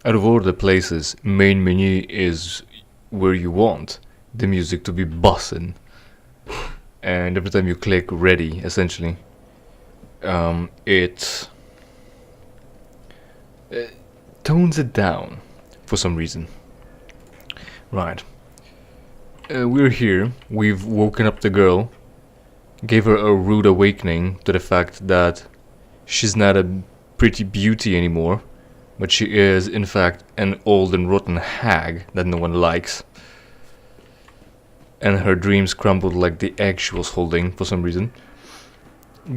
Out of all the places, main menu is where you want the music to be bussin'. And every time you click ready, essentially, it tones it down for some reason. Right. We're here. We've woken up the girl, gave her a rude awakening to the fact that she's not a pretty beauty anymore, but she is, in fact, an old and rotten hag that no one likes. And her dreams crumbled like the egg she was holding for some reason.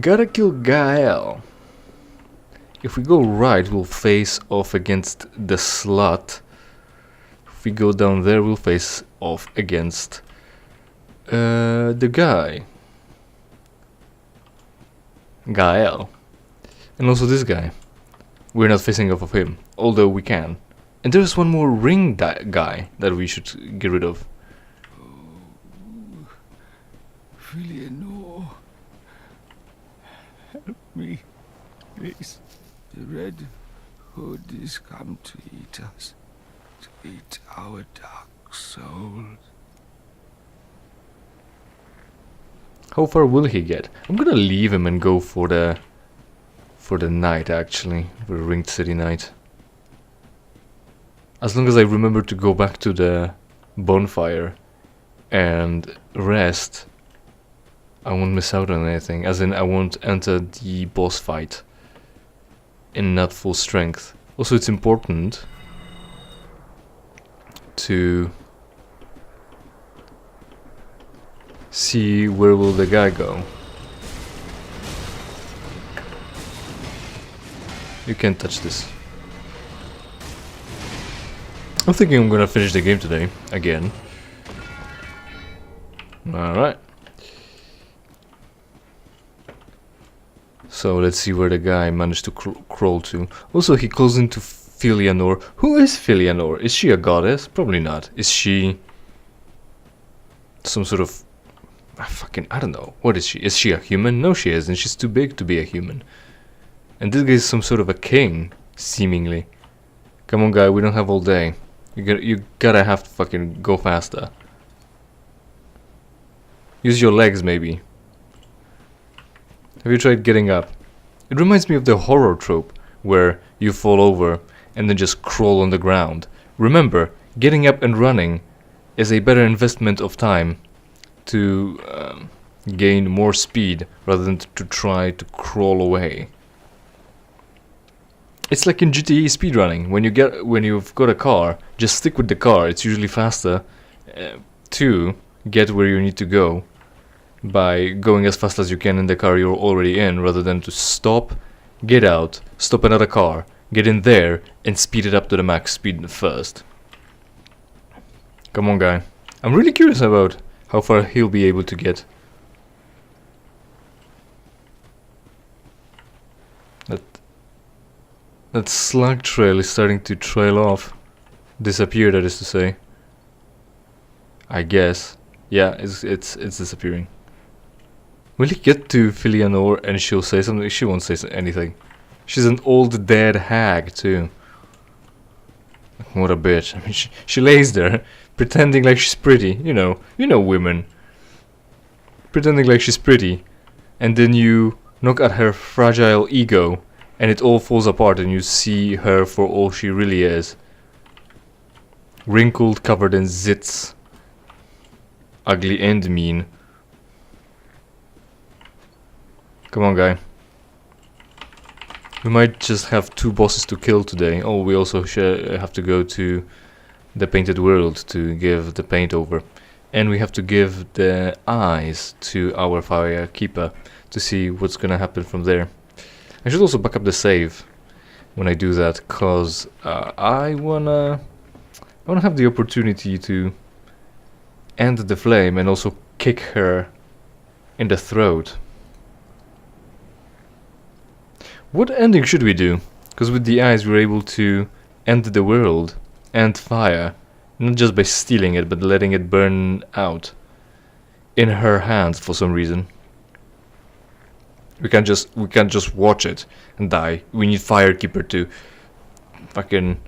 Gotta kill Gael. If we go right, we'll face off against the slut. If we go down there, we'll face off against the guy. Gael. And also this guy. We're not facing off of him, although we can. And there's one more ring guy that we should get rid of. Eleanor, help me, please. The Red Hood is come to eat us, to eat our dark souls. How far will he get? I'm gonna leave him and go for the night, actually, for the Ringed City night. As long as I remember to go back to the bonfire and rest, I won't miss out on anything. As in, I won't enter the boss fight in not full strength. Also, it's important to see where will the guy go. You can't touch this. I'm thinking I'm gonna finish the game today, again. Alright. So let's see where the guy managed to crawl to. Also, he calls into Filianor. Who is Filianor? Is she a goddess? Probably not. Is she some sort of... I don't know. What is she? Is she a human? No, she isn't. She's too big to be a human. And this guy is some sort of a king, seemingly. Come on, guy, we don't have all day. You gotta have to fucking go faster. Use your legs, maybe. Have you tried getting up? It reminds me of the horror trope, where you fall over and then just crawl on the ground. Remember, getting up and running is a better investment of time to gain more speed rather than to try to crawl away. It's like in GTE speedrunning. When you've got a car, just stick with the car. It's usually faster to get where you need to go by going as fast as you can in the car you're already in, rather than to stop, get out, stop another car, get in there, and speed it up to the max speed first. Come on, guy. I'm really curious about how far he'll be able to get. That slug trail is starting to trail off. Disappear, that is to say. I guess. Yeah, it's disappearing. Will he get to Filianor and she'll say something? She won't say anything. She's an old dead hag too. What a bitch. I mean, she lays there pretending like she's pretty. You know women. Pretending like she's pretty, and then you knock at her fragile ego and it all falls apart and you see her for all she really is. Wrinkled, covered in zits. Ugly and mean. Come on, guy. We might just have 2 bosses to kill today. Oh, we also have to go to the painted world to give the paint over. And we have to give the eyes to our fire keeper to see what's gonna happen from there. I should also back up the save when I do that, cause I wanna have the opportunity to end the flame and also kick her in the throat. What ending should we do? Because with the eyes we're able to end the world and fire, not just by stealing it, but letting it burn out in her hands for some reason. We can't just watch it and die. We need Firekeeper to fucking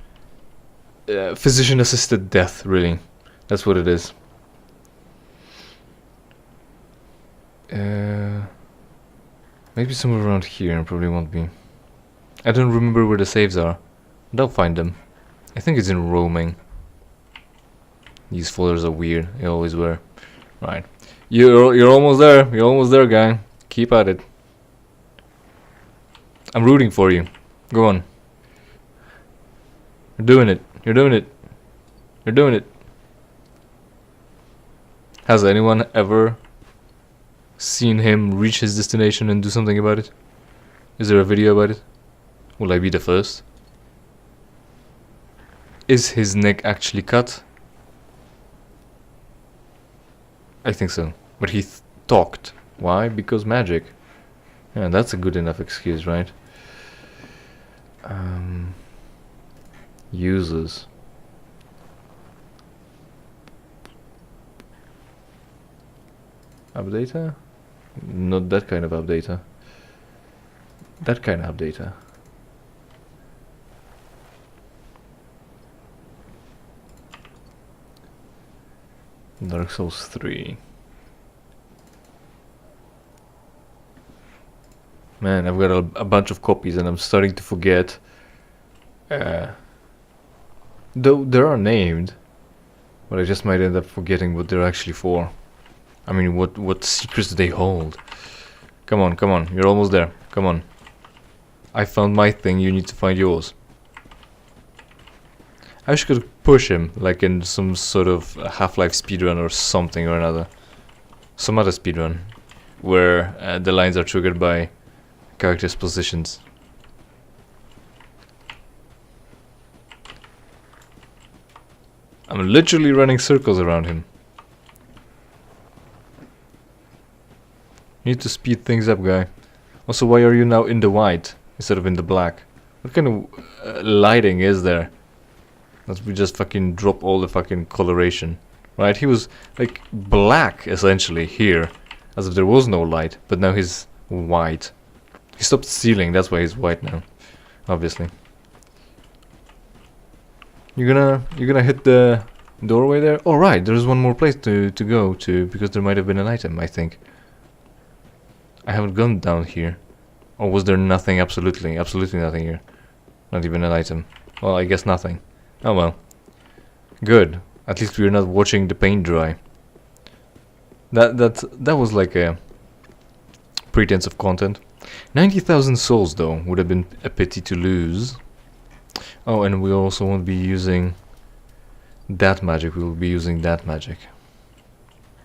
physician-assisted death, really. That's what it is. Maybe somewhere around here, probably won't be. I don't remember where the saves are. But I'll find them. I think it's in roaming. These folders are weird. They always were. Right. You're almost there. You're almost there, guy. Keep at it. I'm rooting for you. Go on. You're doing it. You're doing it. You're doing it. Has anyone ever seen him reach his destination and do something about it? Is there a video about it? Will I be the first? Is his neck actually cut? I think so. But he talked. Why? Because magic. Yeah, that's a good enough excuse, right? Users. Updater? Not that kind of updater. That kind of updater. Dark Souls 3. Man, I've got a bunch of copies and I'm starting to forget. Though they are named, but I just might end up forgetting what they're actually for. I mean, what secrets do they hold? Come on, come on, you're almost there. Come on. I found my thing, you need to find yours. I wish I could push him, like in some sort of Half-Life speedrun or something or another. Some other speedrun, where the lines are triggered by characters' positions. I'm literally running circles around him. You need to speed things up, guy. Also, why are you now in the white instead of in the black? What kind of lighting is there? That we just fucking drop all the fucking coloration. Right? He was like black essentially here, as if there was no light, but now he's white. He stopped stealing, that's why he's white now. Obviously. You're gonna hit the doorway there? Oh right, there's one more place to go to, because there might have been an item, I think. I haven't gone down here. Or was there nothing? Absolutely nothing here. Not even an item. Well, I guess nothing. Oh well. Good. At least we're not watching the paint dry. That was like a pretense of content. 90,000 souls though would have been a pity to lose. Oh, and we also won't be using that magic. We will be using that magic.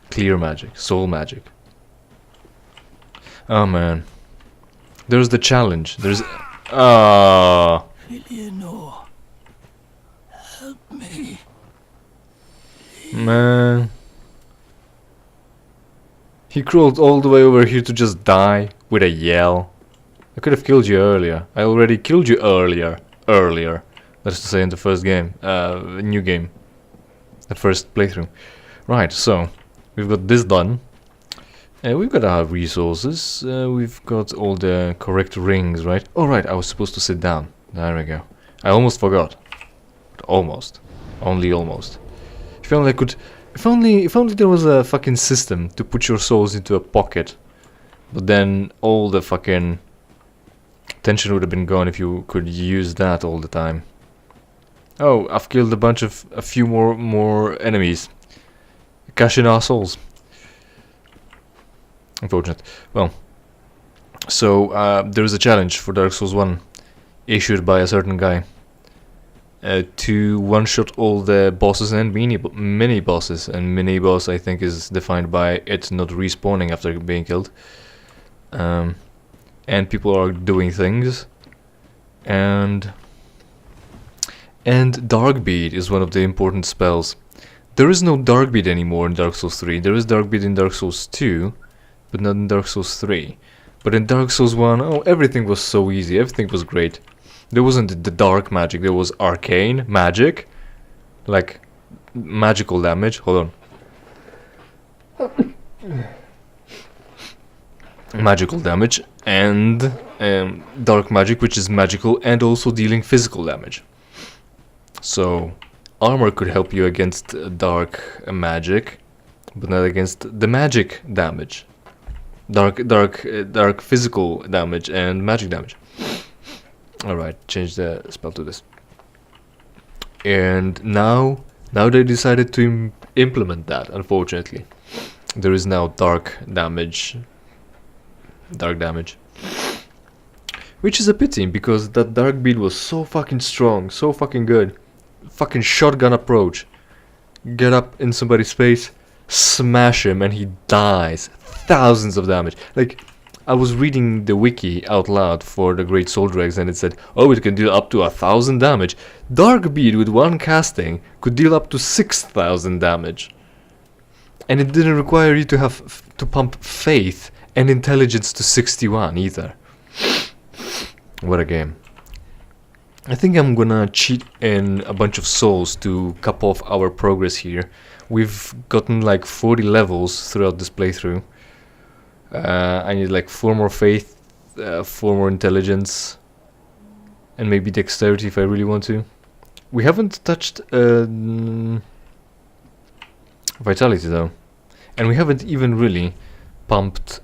Clear magic, soul magic. Oh man. There's the challenge. There's Eleanor, help me. Man. He crawled all the way over here to just die with a yell. I could have killed you earlier. I already killed you earlier. That is to say in the first game. New game. The first playthrough. Right, so we've got this done. We've got our resources. We've got all the correct rings, right? Oh right, I was supposed to sit down. There we go. I almost forgot. But almost. Only almost. If only I could... If only there was a fucking system to put your souls into a pocket. But then all the fucking tension would have been gone if you could use that all the time. Oh, I've killed a few more enemies. Cash in our souls. Unfortunate. Well, so there is a challenge for Dark Souls 1 issued by a certain guy to one-shot all the bosses and mini bosses. And mini boss, I think, is defined by it not respawning after being killed. And people are doing things. And Darkbeat is one of the important spells. There is no Darkbeat anymore in Dark Souls 3. There is Darkbeat in Dark Souls 2. But not in Dark Souls 3. But in Dark Souls 1, oh, everything was so easy, everything was great. There wasn't the dark magic, there was arcane magic. Like, magical damage. Hold on. Magical damage and dark magic, which is magical and also dealing physical damage. So, armor could help you against dark magic, but not against the magic damage. Dark physical damage and magic damage. Alright, change the spell to this. And now they decided to implement that, unfortunately. There is now dark damage. Which is a pity, because that dark bead was so fucking strong, so fucking good. Fucking shotgun approach. Get up in somebody's face, smash him, and he dies. Thousands of damage. Like, I was reading the wiki out loud for the Great Soul Dregs, and it said, oh, it can deal up to 1,000 damage. Dark bead with one casting could deal up to 6,000 damage. And it didn't require you to have to pump faith and intelligence to 61 either. What a game. I think I'm gonna cheat in a bunch of souls to cap off our progress here. We've gotten like 40 levels throughout this playthrough. I need like 4 more faith, 4 more intelligence, and maybe dexterity if I really want to. We haven't touched vitality though, and we haven't even really pumped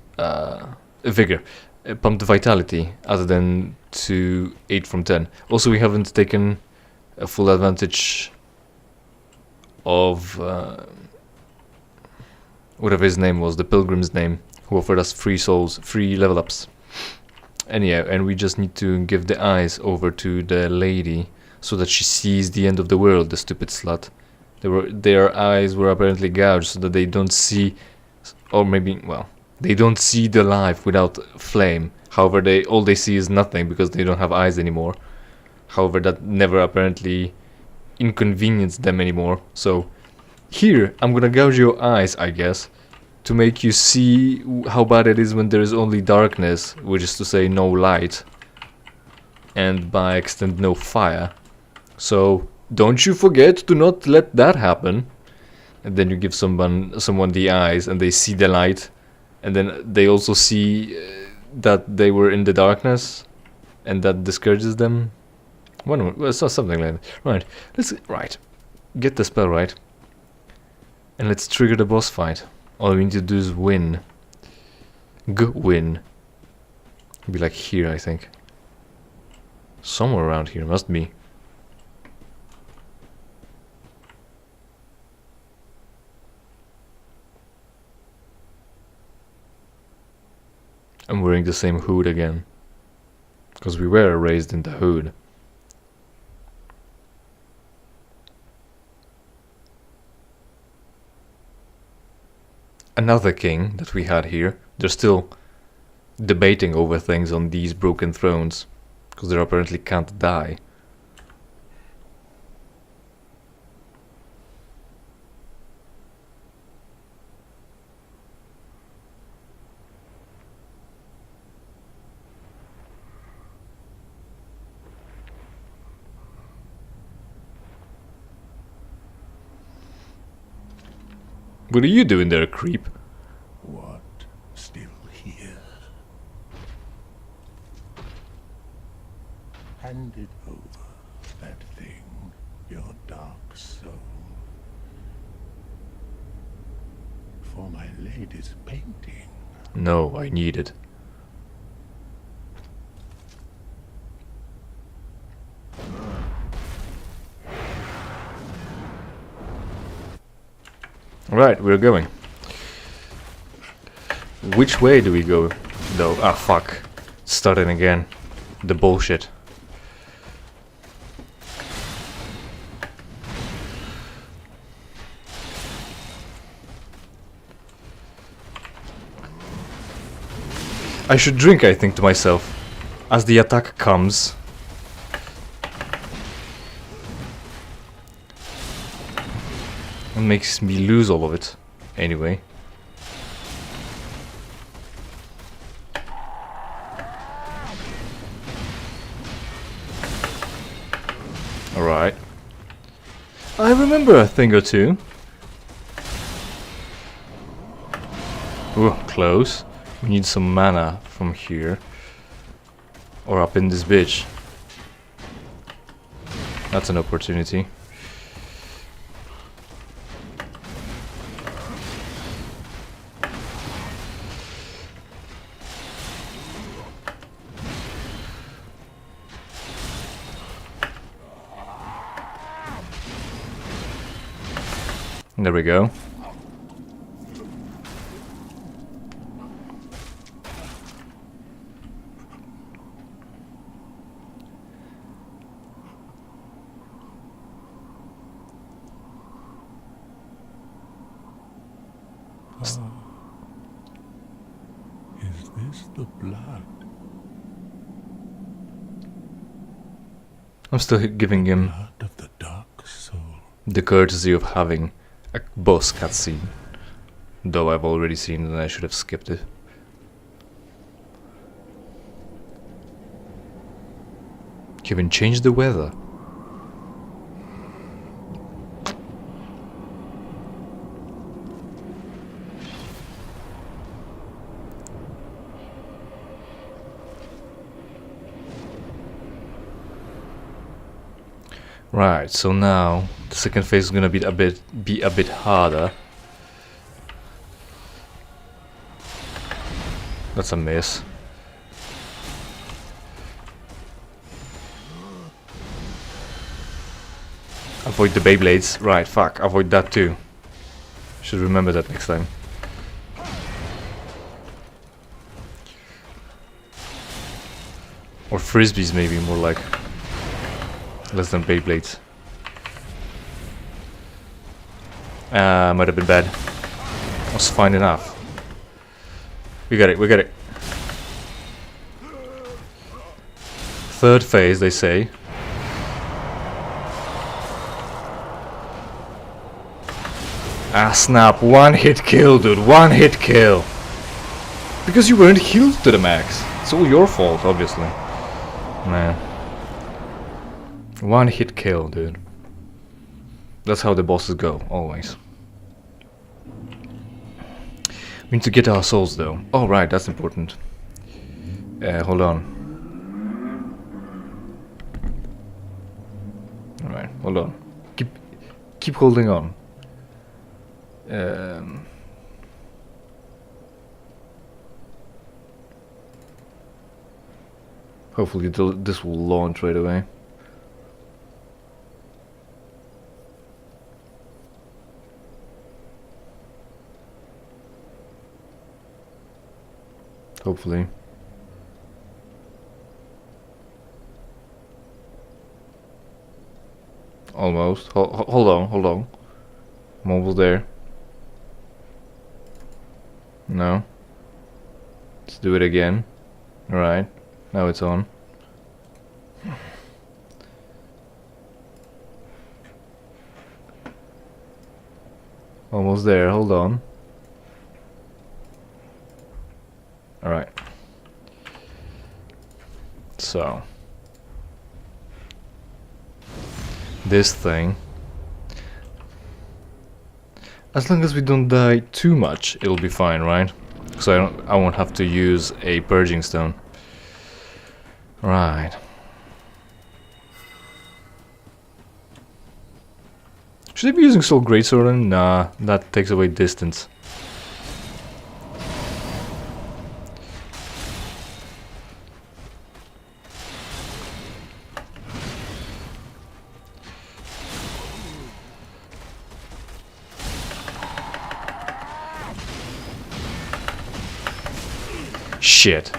vigor, pumped vitality other than to 8 from 10. Also, we haven't taken a full advantage of whatever his name was, the pilgrim's name, who offered us free souls, free level ups. Anyhow, and we just need to give the eyes over to the lady so that she sees the end of the world, the stupid slut. Their eyes were apparently gouged so that they don't see, or maybe, well, they don't see the life without flame. However, all they see is nothing because they don't have eyes anymore. However, that never apparently inconvenienced them anymore. So here, I'm gonna gouge your eyes, I guess, to make you see how bad it is when there is only darkness, which is to say no light, and by extent no fire. So don't you forget to not let that happen. And then you give someone the eyes and they see the light, and then they also see that they were in the darkness, and that discourages them. Well, something like that. Right, get the spell right, and let's trigger the boss fight. All we need to do is win. Win. Be like here, I think. Somewhere around here, must be. I'm wearing the same hood again, because we were raised in the hood. Another king that we had here. They're still debating over things on these broken thrones, because they apparently can't die. What are you doing there, creep? What? Still here? Hand it over, that thing, your dark soul. For my lady's painting. No, I need it. Right, we're going. Which way do we go, though? Ah, fuck. Starting again. The bullshit. I should drink, I think to myself, as the attack comes. It makes me lose all of it, anyway. Alright. I remember a thing or two. Ooh, close. We need some mana from here. Or up in this bitch. That's an opportunity. There we go. Is this the blood? I'm still giving him Blood of the dark soul. the courtesy of having a boss cutscene. Though I've already seen it and I should have skipped it. Kevin, change the weather. Right, so now the second phase is gonna be a bit harder. That's a miss. Avoid the Beyblades. Right, fuck, avoid that too. Should remember that next time. Or frisbees maybe, more like. Less than Beyblades. Might have been bad. Was fine enough. We got it, we got it. Third phase, they say. Ah, snap. One hit kill, dude. One hit kill. Because you weren't healed to the max. It's all your fault, obviously. Man. One hit kill, dude. That's how the bosses go, always. We need to get our souls, though. Oh, right, that's important. Hold on. Alright, hold on. Keep holding on. Hopefully this will launch right away. Hopefully. Almost. Hold on, hold on. I'm almost there. No. Let's do it again. Alright. Now it's on. Almost there, hold on. Alright. So. This thing. As long as we don't die too much, it'll be fine, right? So I won't have to use a purging stone. Right. Should I be using Soul Greatsword then? Nah, that takes away distance. Shit.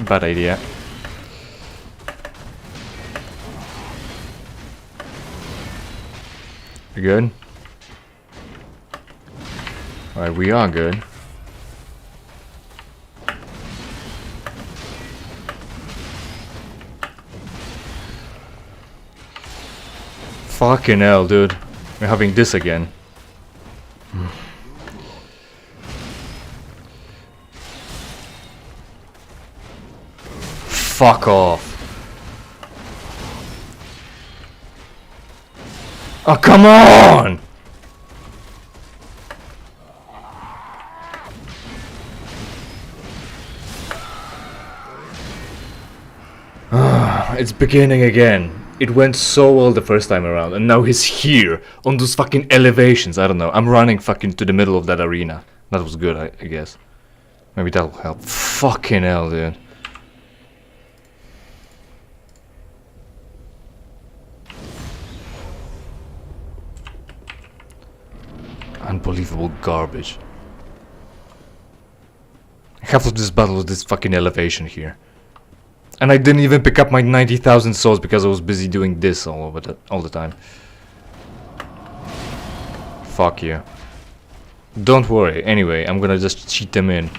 Bad idea. We good? Alright, we are good. Fucking hell, dude. We're having this again. Fuck off. Oh, come on! It's beginning again. It went so well the first time around, and now he's here on those fucking elevations. I don't know. I'm running fucking to the middle of that arena. That was good, I guess. Maybe that'll help. Fucking hell, dude. Unbelievable garbage. Half of this battle was this fucking elevation here. And I didn't even pick up my 90,000 souls because I was busy doing this all the time. Fuck you. Don't worry, anyway, I'm gonna just cheat them in.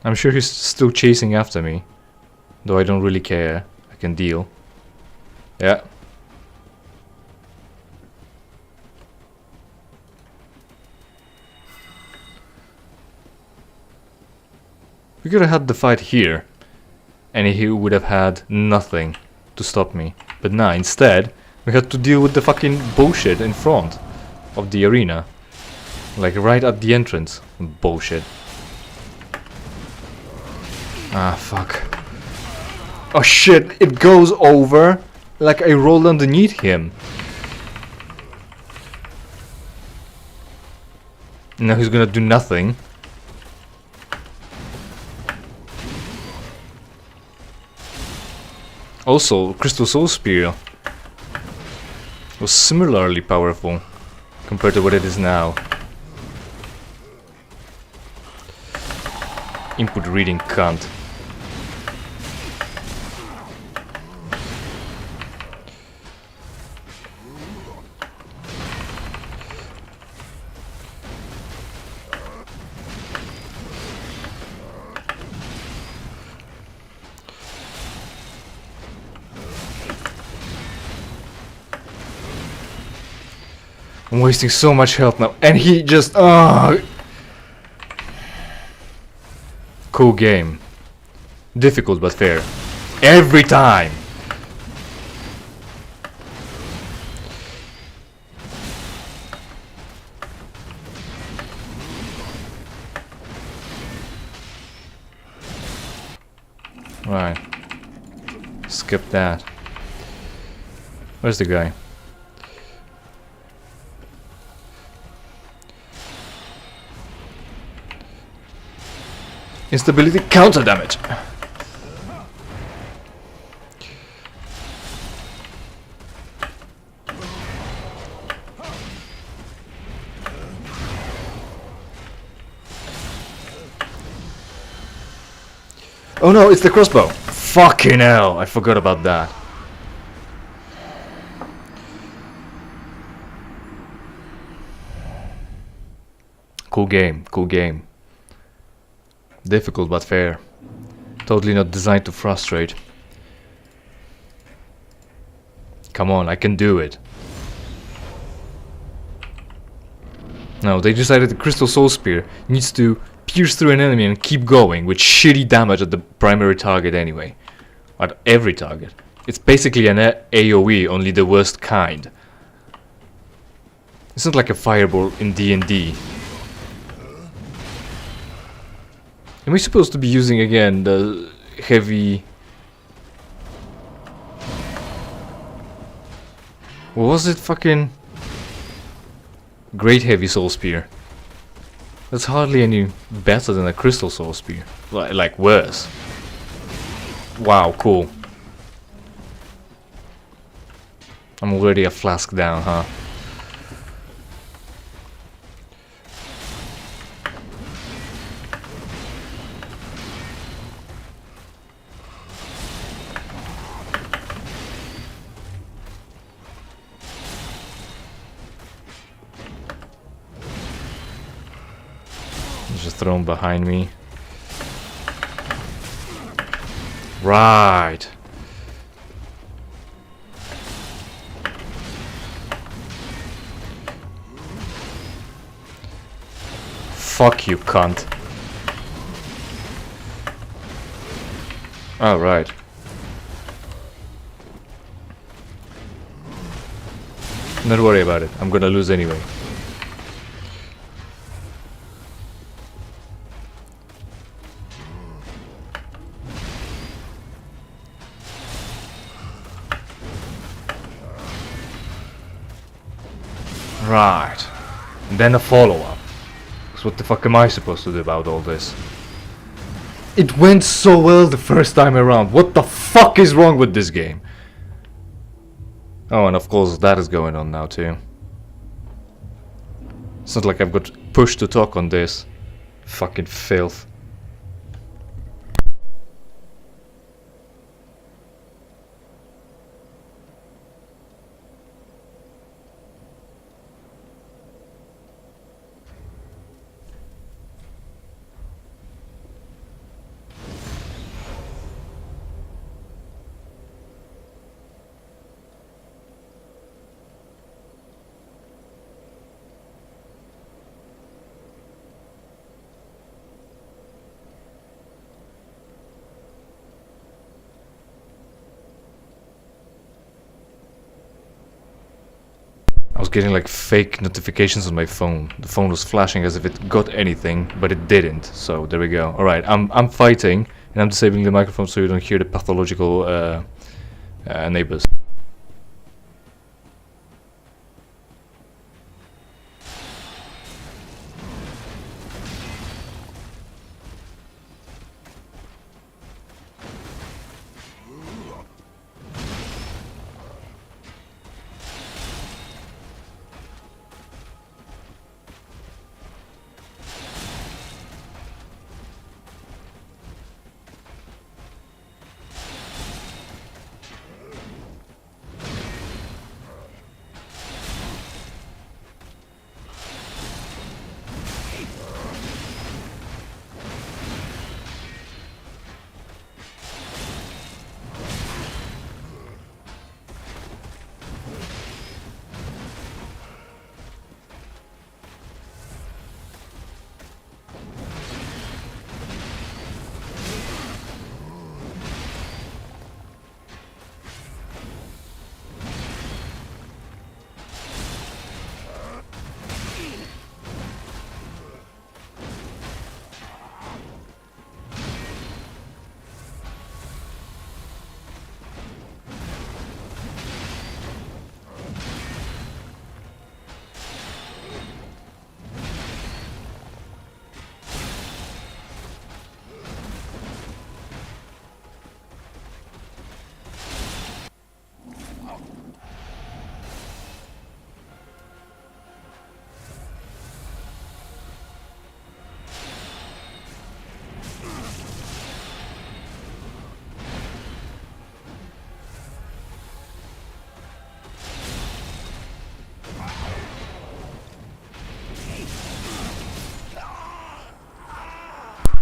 I'm sure he's still chasing after me. Though I don't really care. I can deal. Yeah. We could have had the fight here. And he would have had nothing to stop me. But nah, instead, we had to deal with the fucking bullshit in front of the arena. Like right at the entrance. Bullshit. Ah, fuck. Oh shit, it goes over like I rolled underneath him. Now he's gonna do nothing. Also, Crystal Soul Spear was similarly powerful compared to what it is now. Input reading cunt. I'm wasting so much health now, and he just cool game. Difficult but fair. Every time. Right. Skip that. Where's the guy? Instability counter damage. Oh no, it's the crossbow. Fucking hell, I forgot about that. Cool game, cool game. Difficult but fair. Totally not designed to frustrate. Come on, I can do it. No, they decided the Crystal Soul Spear needs to pierce through an enemy and keep going with shitty damage at the primary target anyway. At every target. It's basically an AoE, only the worst kind. It's not like a fireball in D&D. Am I supposed to be using again the heavy... What was it? Fucking... Great Heavy Soul Spear. That's hardly any better than a Crystal Soul Spear. Like worse. Wow, cool. I'm already a flask down, huh? Just thrown behind me. Right. Fuck you, cunt. All right. Don't worry about it. I'm gonna lose anyway. Right. And then a follow-up. Because what the fuck am I supposed to do about all this? It went so well the first time around. What the fuck is wrong with this game? Oh, and of course that is going on now too. It's not like I've got pushed to talk on this. Fucking filth. I was getting like fake notifications on my phone. The phone was flashing as if it got anything, but it didn't. So there we go. All right, I'm fighting and I'm disabling the microphone so you don't hear the pathological neighbors.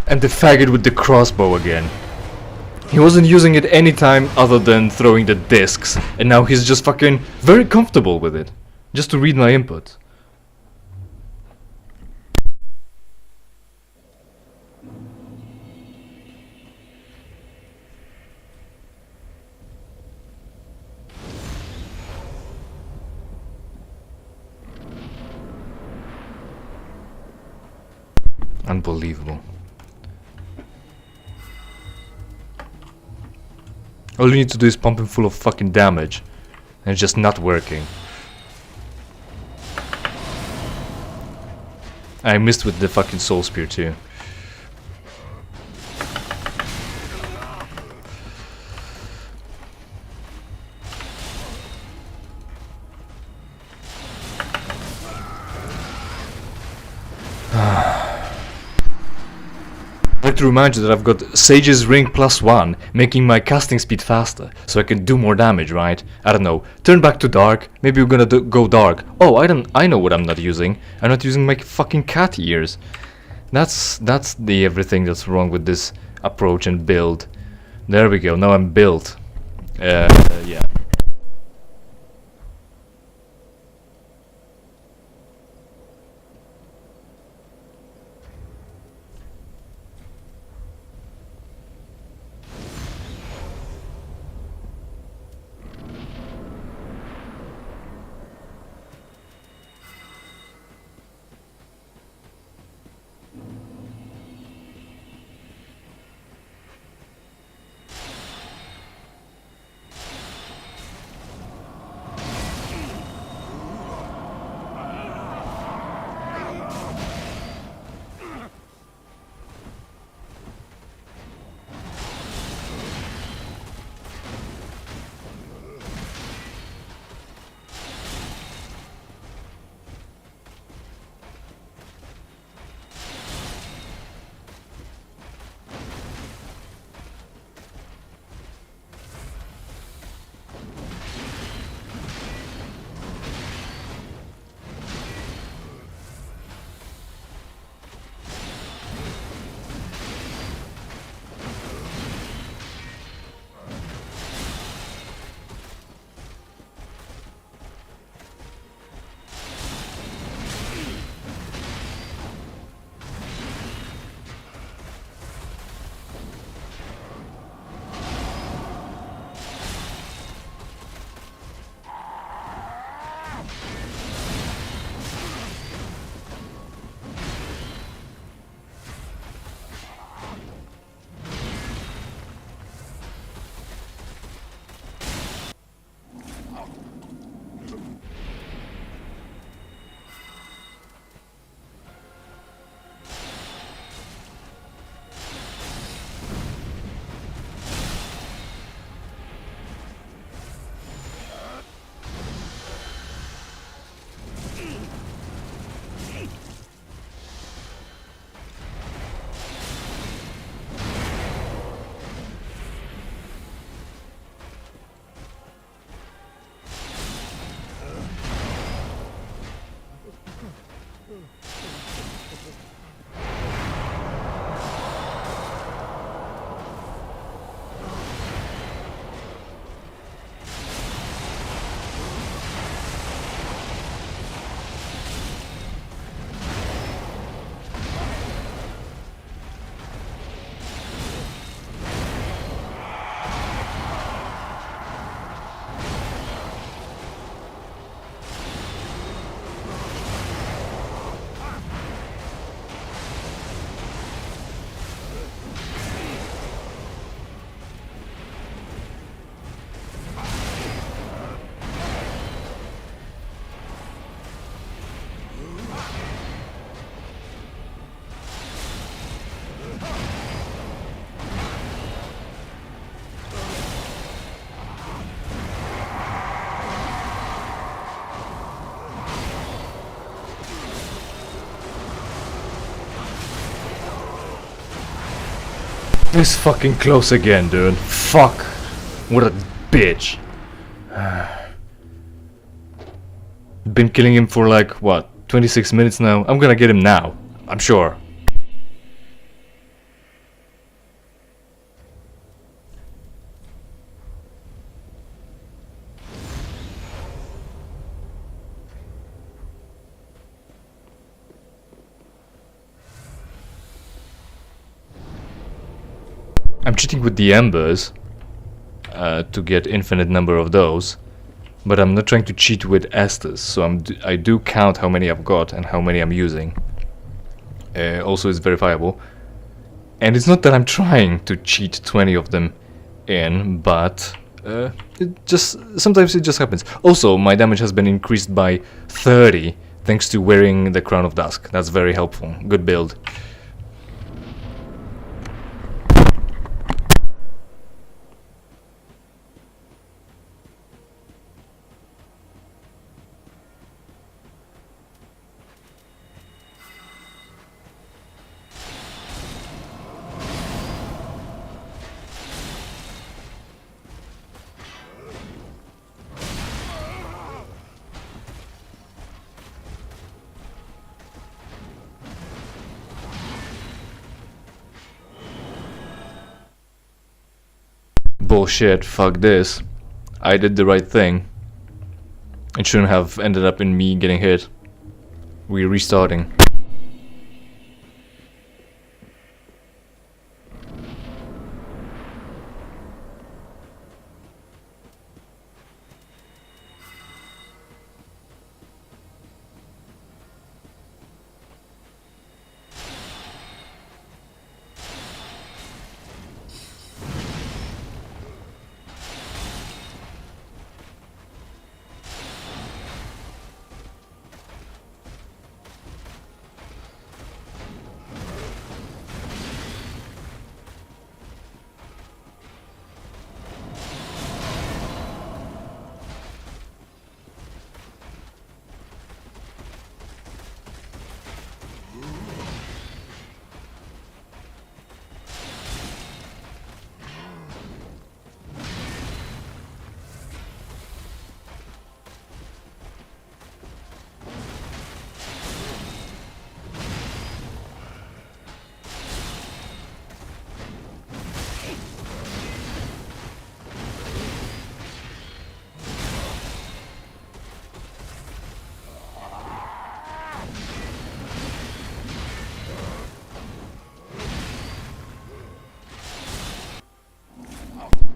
And the faggot with the crossbow again. He wasn't using it any time other than throwing the discs, and now he's just fucking very comfortable with it. Just to read my input. Unbelievable. All you need to do is pump him full of fucking damage, and it's just not working. I missed with the fucking soul spear too. I'd like to remind you that I've got Sage's Ring +1, making my casting speed faster, so I can do more damage, right? I don't know. Turn back to dark. Maybe we're gonna go dark. Oh, I know what I'm not using. I'm not using my fucking cat ears. That's the everything that's wrong with this approach and build. There we go. Now I'm built. Yeah. This fucking close again, dude. Fuck. What a bitch. Been killing him for like, what, 26 minutes now? I'm gonna get him now. I'm sure. I'm cheating with the embers to get infinite number of those, but I'm not trying to cheat with Estus, so I do count how many I've got and how many I'm using. Also, it's verifiable, and it's not that I'm trying to cheat 20 of them in, but sometimes it just happens. Also, my damage has been increased by 30 thanks to wearing the Crown of Dusk. That's very helpful. Good build. Bullshit, fuck this. I did the right thing. It shouldn't have ended up in me getting hit. We're restarting.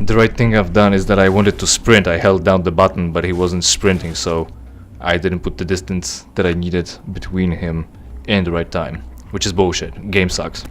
The right thing I've done is that I wanted to sprint. I held down the button, but he wasn't sprinting, so I didn't put the distance that I needed between him and the right time, which is bullshit. Game sucks.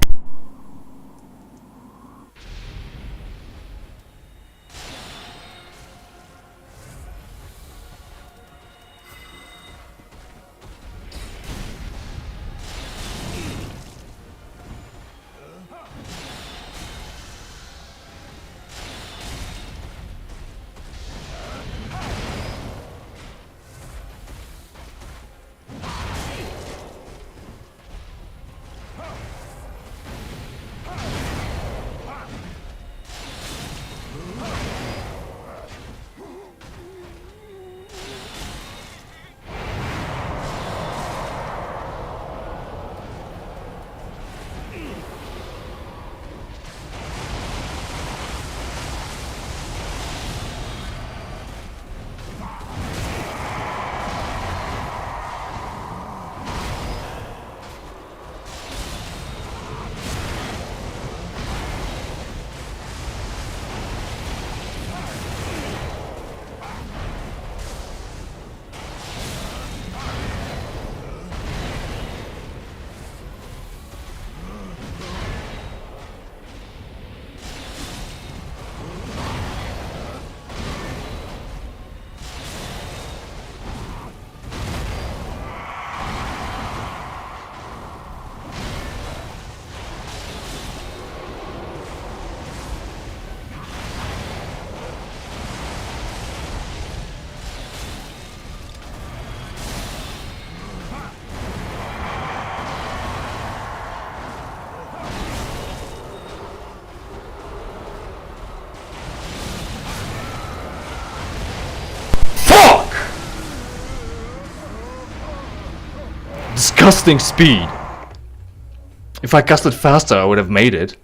Disgusting speed. If I casted faster, I would have made it.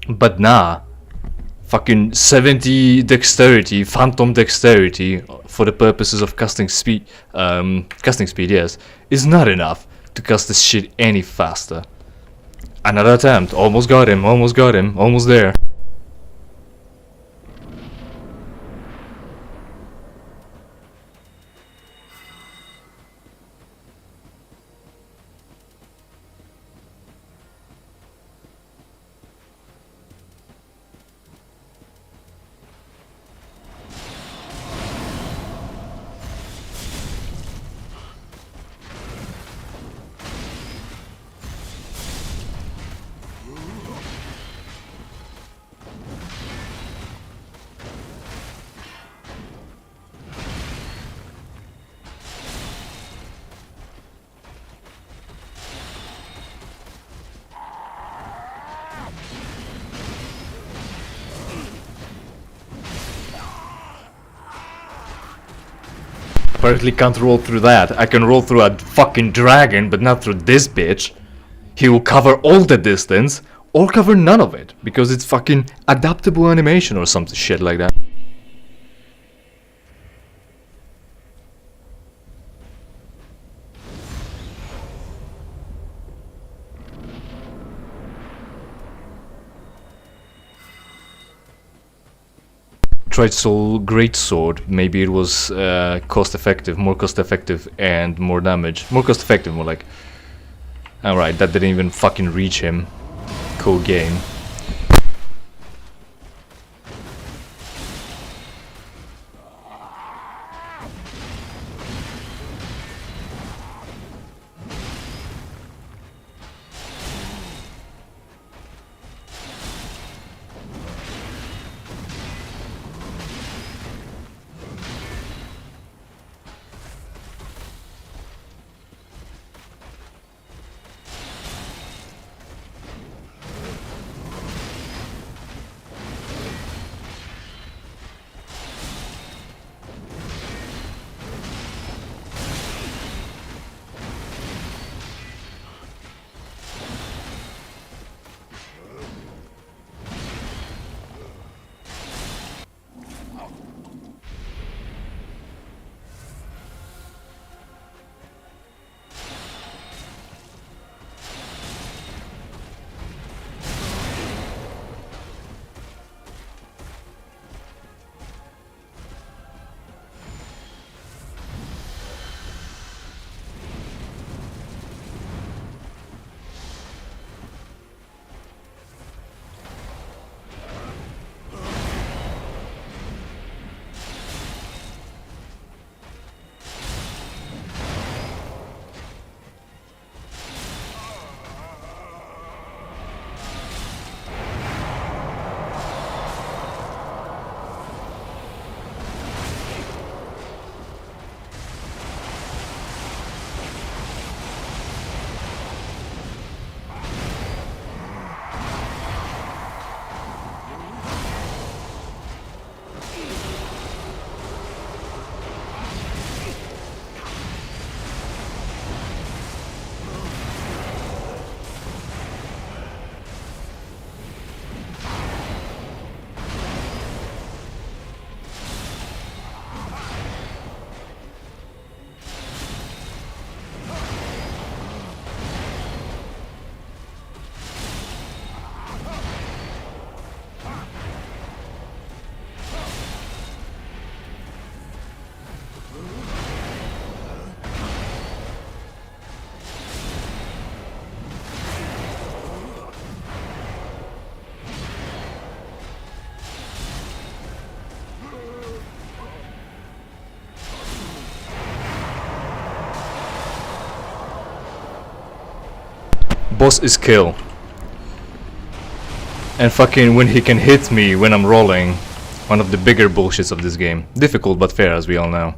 But nah. Fucking 70 dexterity, phantom dexterity, for the purposes of casting speed, yes, is not enough to cast this shit any faster. Another attempt. Almost got him, almost there. Apparently can't roll through that. I can roll through a fucking dragon, but not through this bitch. He will cover all the distance, or cover none of it, because it's fucking adaptable animation or some shit like that. Tried Soul Greatsword, maybe it was cost effective, more cost effective and more damage. More cost effective, more like. Alright, that didn't even fucking reach him. Cool game. Boss is kill. And fucking when he can hit me when I'm rolling. One of the bigger bullshits of this game. Difficult but fair, as we all know.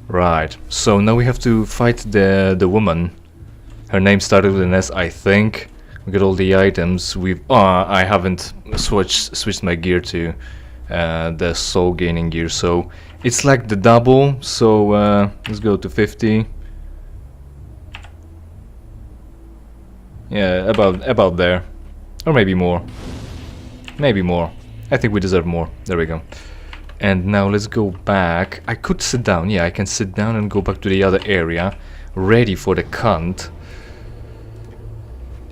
Right, so now we have to fight the woman. Her name started with an S, I think. We got all the items. I haven't switched my gear to the soul gaining gear, so it's like the double. So let's go to 50. Yeah, about there, or maybe more. Maybe more. I think we deserve more. There we go. And now let's go back. I could sit down. Yeah, I can sit down and go back to the other area, ready for the cunt.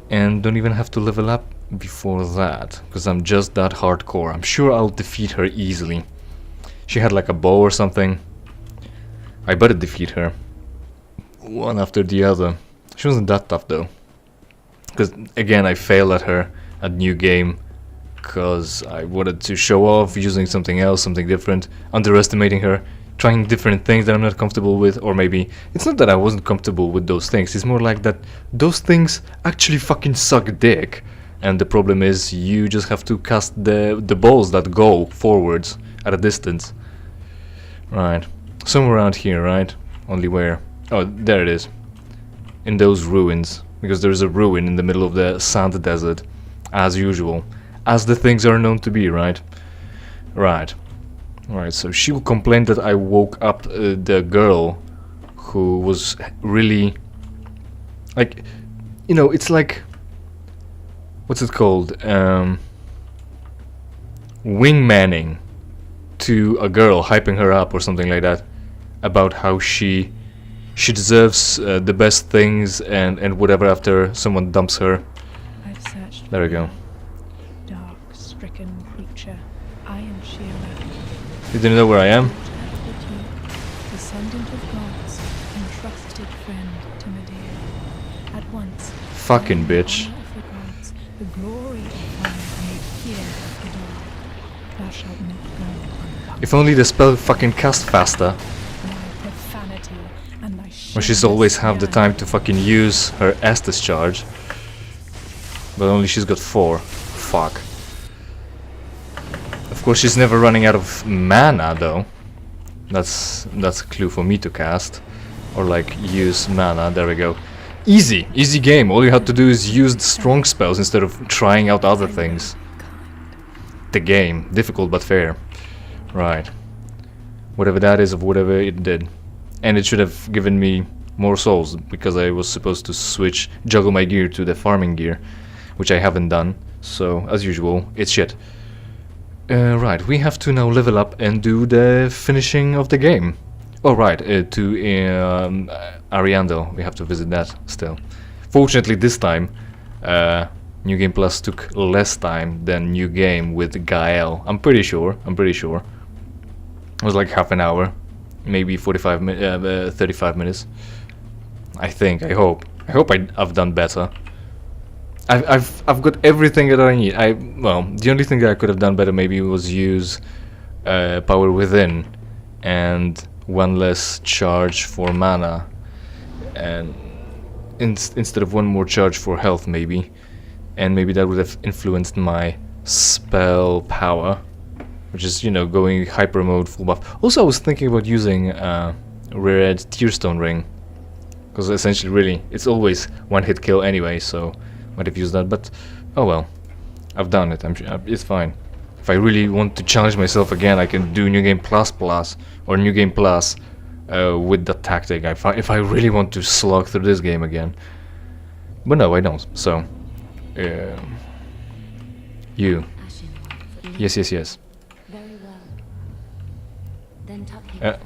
And don't even have to level up before that, because I'm just that hardcore. I'm sure I'll defeat her easily. She had like a bow or something. I better defeat her. One after the other. She wasn't that tough though. Because again, I failed at her at new game. Because I wanted to show off using something else, something different. Underestimating her. Trying different things that I'm not comfortable with. Or maybe it's not that I wasn't comfortable with those things. It's more like that those things actually fucking suck dick. And the problem is you just have to cast the balls that go forwards at a distance. Right. Somewhere around here, right? Only where? Oh, there it is. In those ruins. Because there's a ruin in the middle of the sand desert. As usual. As the things are known to be, right? Right. Alright, so she will complain that I woke up the girl who was really... Like, you know, it's like... What's it called? Wingmanning to a girl, hyping her up or something like that. About how she deserves the best things and whatever after someone dumps her. I've searched. There we go. Dark, stricken creature, iron shearer. You didn't know where I am? Descendant of gods and trusted friend to Medea. At once. Fucking bitch. Honor of the gods, the glory of fire and the fear of the dark. Thou shalt not go unpunished. If only the spell fucking cast faster. Thy profanity and thy Or she's always have the time to fucking use her Estus charge. But only she's got 4. Fuck. Of course she's never running out of mana though. That's a clue for me to cast. Or like use mana, there we go. Easy game. All you have to do is use the strong spells instead of trying out other things. The game. Difficult but fair. Right. Whatever that is of whatever it did. And it should have given me more souls because I was supposed to juggle my gear to the farming gear, which I haven't done. So as usual, it's shit. Right, we have to now level up and do the finishing of the game. Oh right, to Ariandel, we have to visit that still. Fortunately this time, New Game Plus took less time than New Game with Gael. I'm pretty sure. It was like half an hour, maybe 35 minutes. I think, I hope I've done better. I've got everything that I need. Well, the only thing that I could have done better maybe was use Power Within and 1 less charge for mana, and instead of 1 more charge for health maybe, and maybe that would have influenced my spell power, which is, you know, going hyper mode full buff. Also I was thinking about using Red Tearstone Ring, because essentially really it's always 1 hit kill anyway, so might have used that, but oh well, I've done it. I'm sure it's fine. If I really want to challenge myself again, I can do New Game Plus or New Game Plus with that tactic. If I really want to slog through this game again, but no, I don't. So, you, yes. Very well. Then tuck him.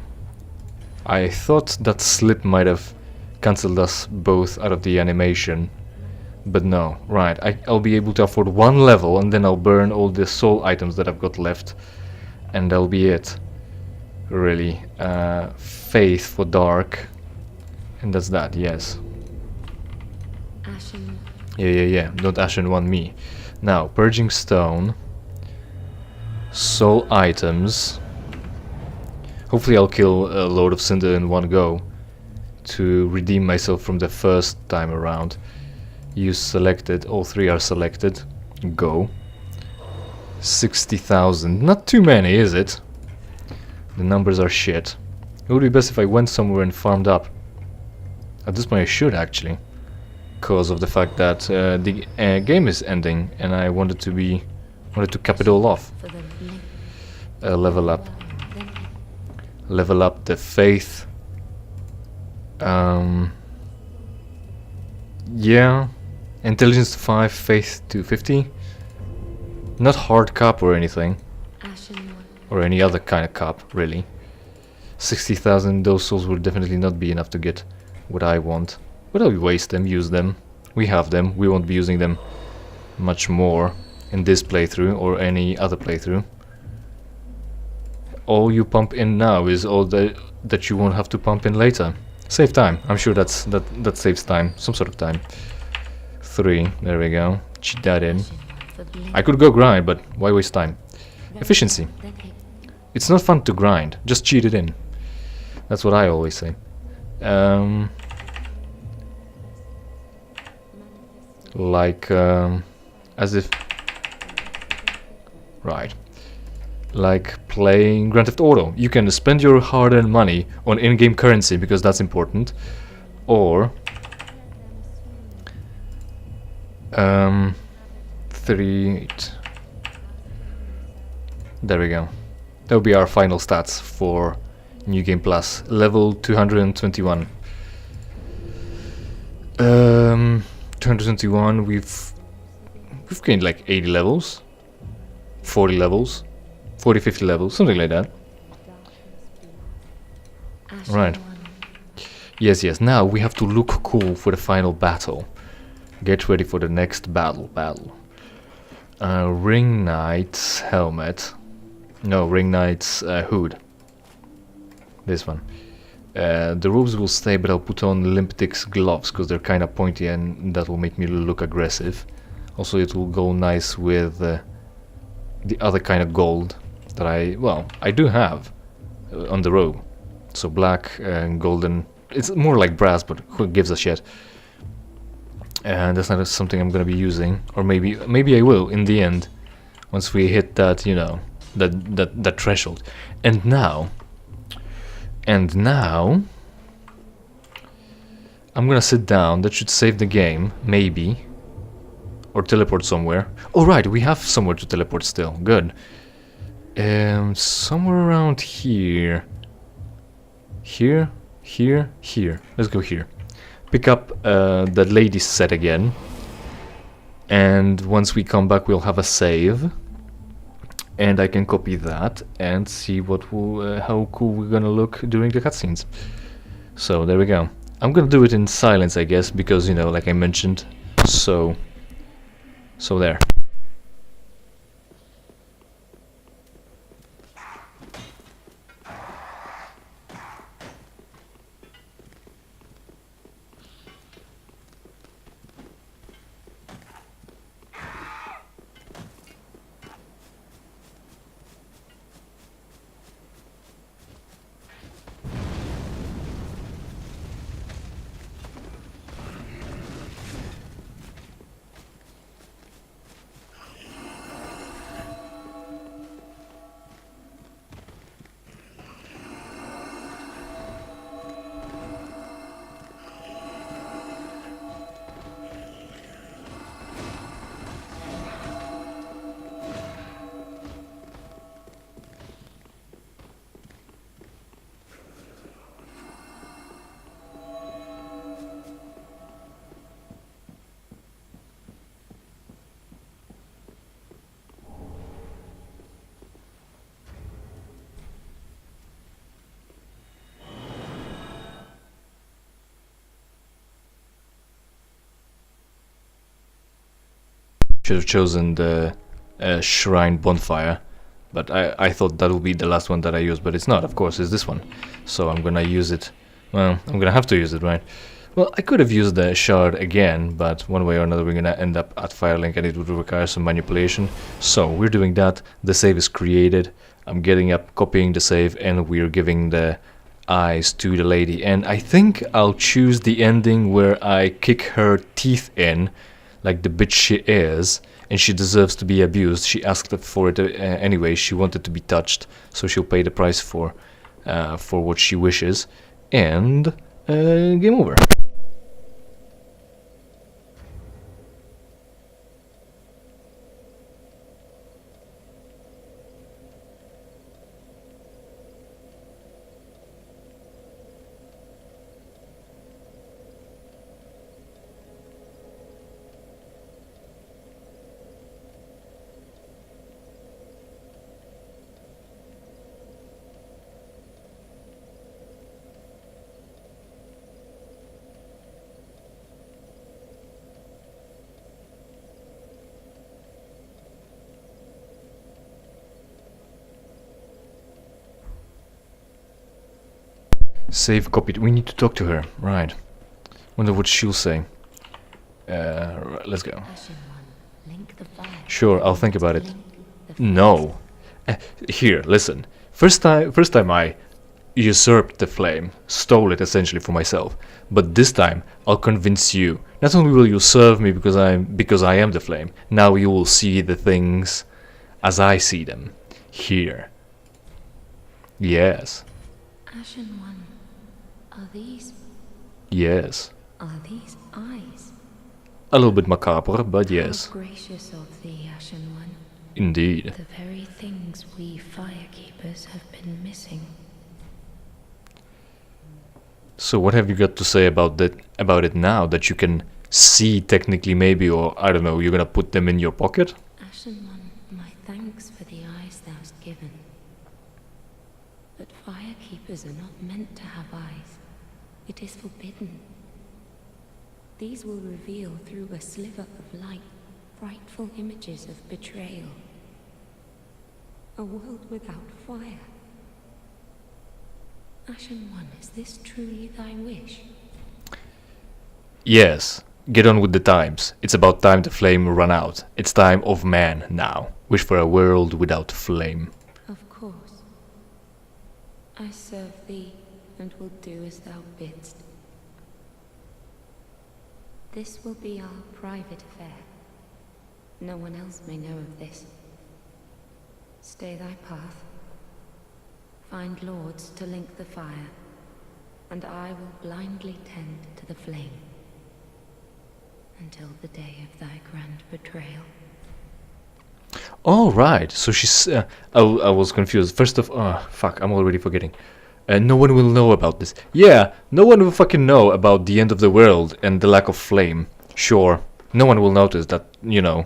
I thought that slip might have cancelled us both out of the animation. But no, right, I'll be able to afford 1 level and then I'll burn all the soul items that I've got left. And that'll be it. Really. Faith for dark. And that's that, yes. Ashen. Yeah. Don't Ashen 1 me. Now, Purging Stone. Soul items. Hopefully I'll kill a load of Cinder in 1 go. to redeem myself from the first time around. Use selected, all 3 are selected. Go. 60,000, not too many, is it? The numbers are shit. It would be best if I went somewhere and farmed up. At this point I should actually, because of the fact that the game is ending and I wanted to cap it all off. For the blink. Level up. Then Level up the faith. Yeah. Intelligence to 5, faith to 50. Not hard cap or anything. ashen one. Or any other kind of cap, really. 60,000, those souls will definitely not be enough to get what I want. But I'll waste them, use them. We have them, we won't be using them much more in this playthrough or any other playthrough. All you pump in now is all that you won't have to pump in later. Save time, I'm sure that saves time, some sort of time. 3, there we go, cheat that in. Ashen one. For blink. I could go grind, but why waste time? Then Efficiency. Then hit. It's not fun to grind, just cheat it in. That's what I always say. Like, as if... Right. Like playing Grand Theft Auto. You can spend your hard-earned money on in-game currency, because that's important. Or... 3... 8. There we go. That will be our final stats for New Game Plus. Level 221. 221, we've gained like 80 levels. 40 levels. 40, 50 levels, something like that. Ashen Right. one. Yes, yes, now we have to look cool for the final battle. Get ready for the next battle. Ring Knight's helmet. No, Ring Knight's hood. This one. The robes will stay, but I'll put on Limptic's gloves because they're kind of pointy and that will make me look aggressive. Also, it will go nice with the other kind of gold that I do have on the robe. So black and golden. It's more like brass, but who gives a shit? And that's not something I'm gonna be using, or maybe I will in the end, once we hit that, you know, that threshold. And now, I'm gonna sit down. That should save the game, maybe, or teleport somewhere. Oh right, we have somewhere to teleport still. Good. Somewhere around here. Here. Let's go here. Pick up the ladies set again, and once we come back we'll have a save, and I can copy that and see what will how cool we're gonna look during the cutscenes. So there we go. I'm gonna do it in silence, I guess, because, you know, like I mentioned. So there. Should have chosen the shrine bonfire, but I thought that would be the last one that I used, but it's not. Of course, it's this one. So I'm gonna use it. Well, I'm gonna have to use it, right? Well, I could have used the shard again, but one way or another we're gonna end up at Firelink and it would require some manipulation. So we're doing that. The save is created. I'm getting up, copying the save, and we're giving the eyes to the lady, and I think I'll choose the ending where I kick her teeth in, like the bitch she is, and she deserves to be abused. She asked for it anyway. She wanted to be touched, so she'll pay the price for what she wishes, and game over. Save copied. We need to talk to her. Right. Wonder what she'll say. Let's go. Ashen One, link the fire. Sure, I'll think about it. Link the fire. No. Here, listen. First time I usurped the flame, stole it essentially for myself. But this time, I'll convince you. Not only will you serve me because I am the flame. Now you will see the things as I see them. Here. Yes. Ashen One, are these Yes. eyes? A little bit macabre, but yes. How gracious of thee, Ashen One. Indeed. The very things we firekeepers have been missing. So what have you got to say about it now that you can see technically maybe, or I don't know, you're gonna put them in your pocket? Ashen One, my thanks for the eyes thou hast given. But firekeepers are not meant to have eyes. It is forbidden. These will reveal through a sliver of light frightful images of betrayal. A world without fire. Ashen One, is this truly thy wish? Yes. Get on with the times. It's about time the flame run out. It's time of man now. Wish for a world without flame. Of course. I serve thee and will do as thou bidst. This will be our private affair. No one else may know of this. Stay thy path. Find lords to link the fire, and I will blindly tend to the flame until the day of thy grand betrayal. Oh, right. So she's... I was confused. First of... Oh, fuck. I'm already forgetting. No one will know about this. Yeah, no one will fucking know about the end of the world and the lack of flame. Sure. No one will notice that, you know,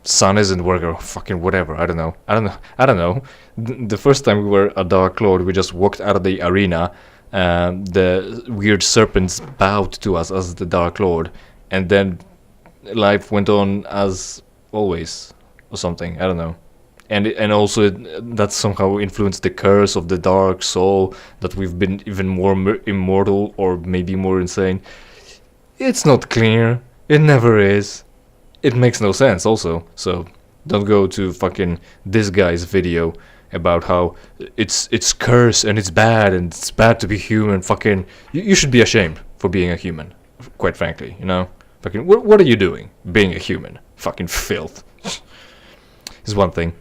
sun isn't working or fucking whatever. I don't know. The first time we were a Dark Lord, we just walked out of the arena. The weird serpents bowed to us as the Dark Lord. And then life went on as always. Or something, I don't know. And also that somehow influenced the curse of the dark soul, that we've been even more immortal or maybe more insane. It's not clear. It never is. It makes no sense also. So don't go to fucking this guy's video about how it's curse and it's bad to be human. Fucking you should be ashamed for being a human, quite frankly, you know? Fucking what are you doing being a human? Fucking filth. Is one thing.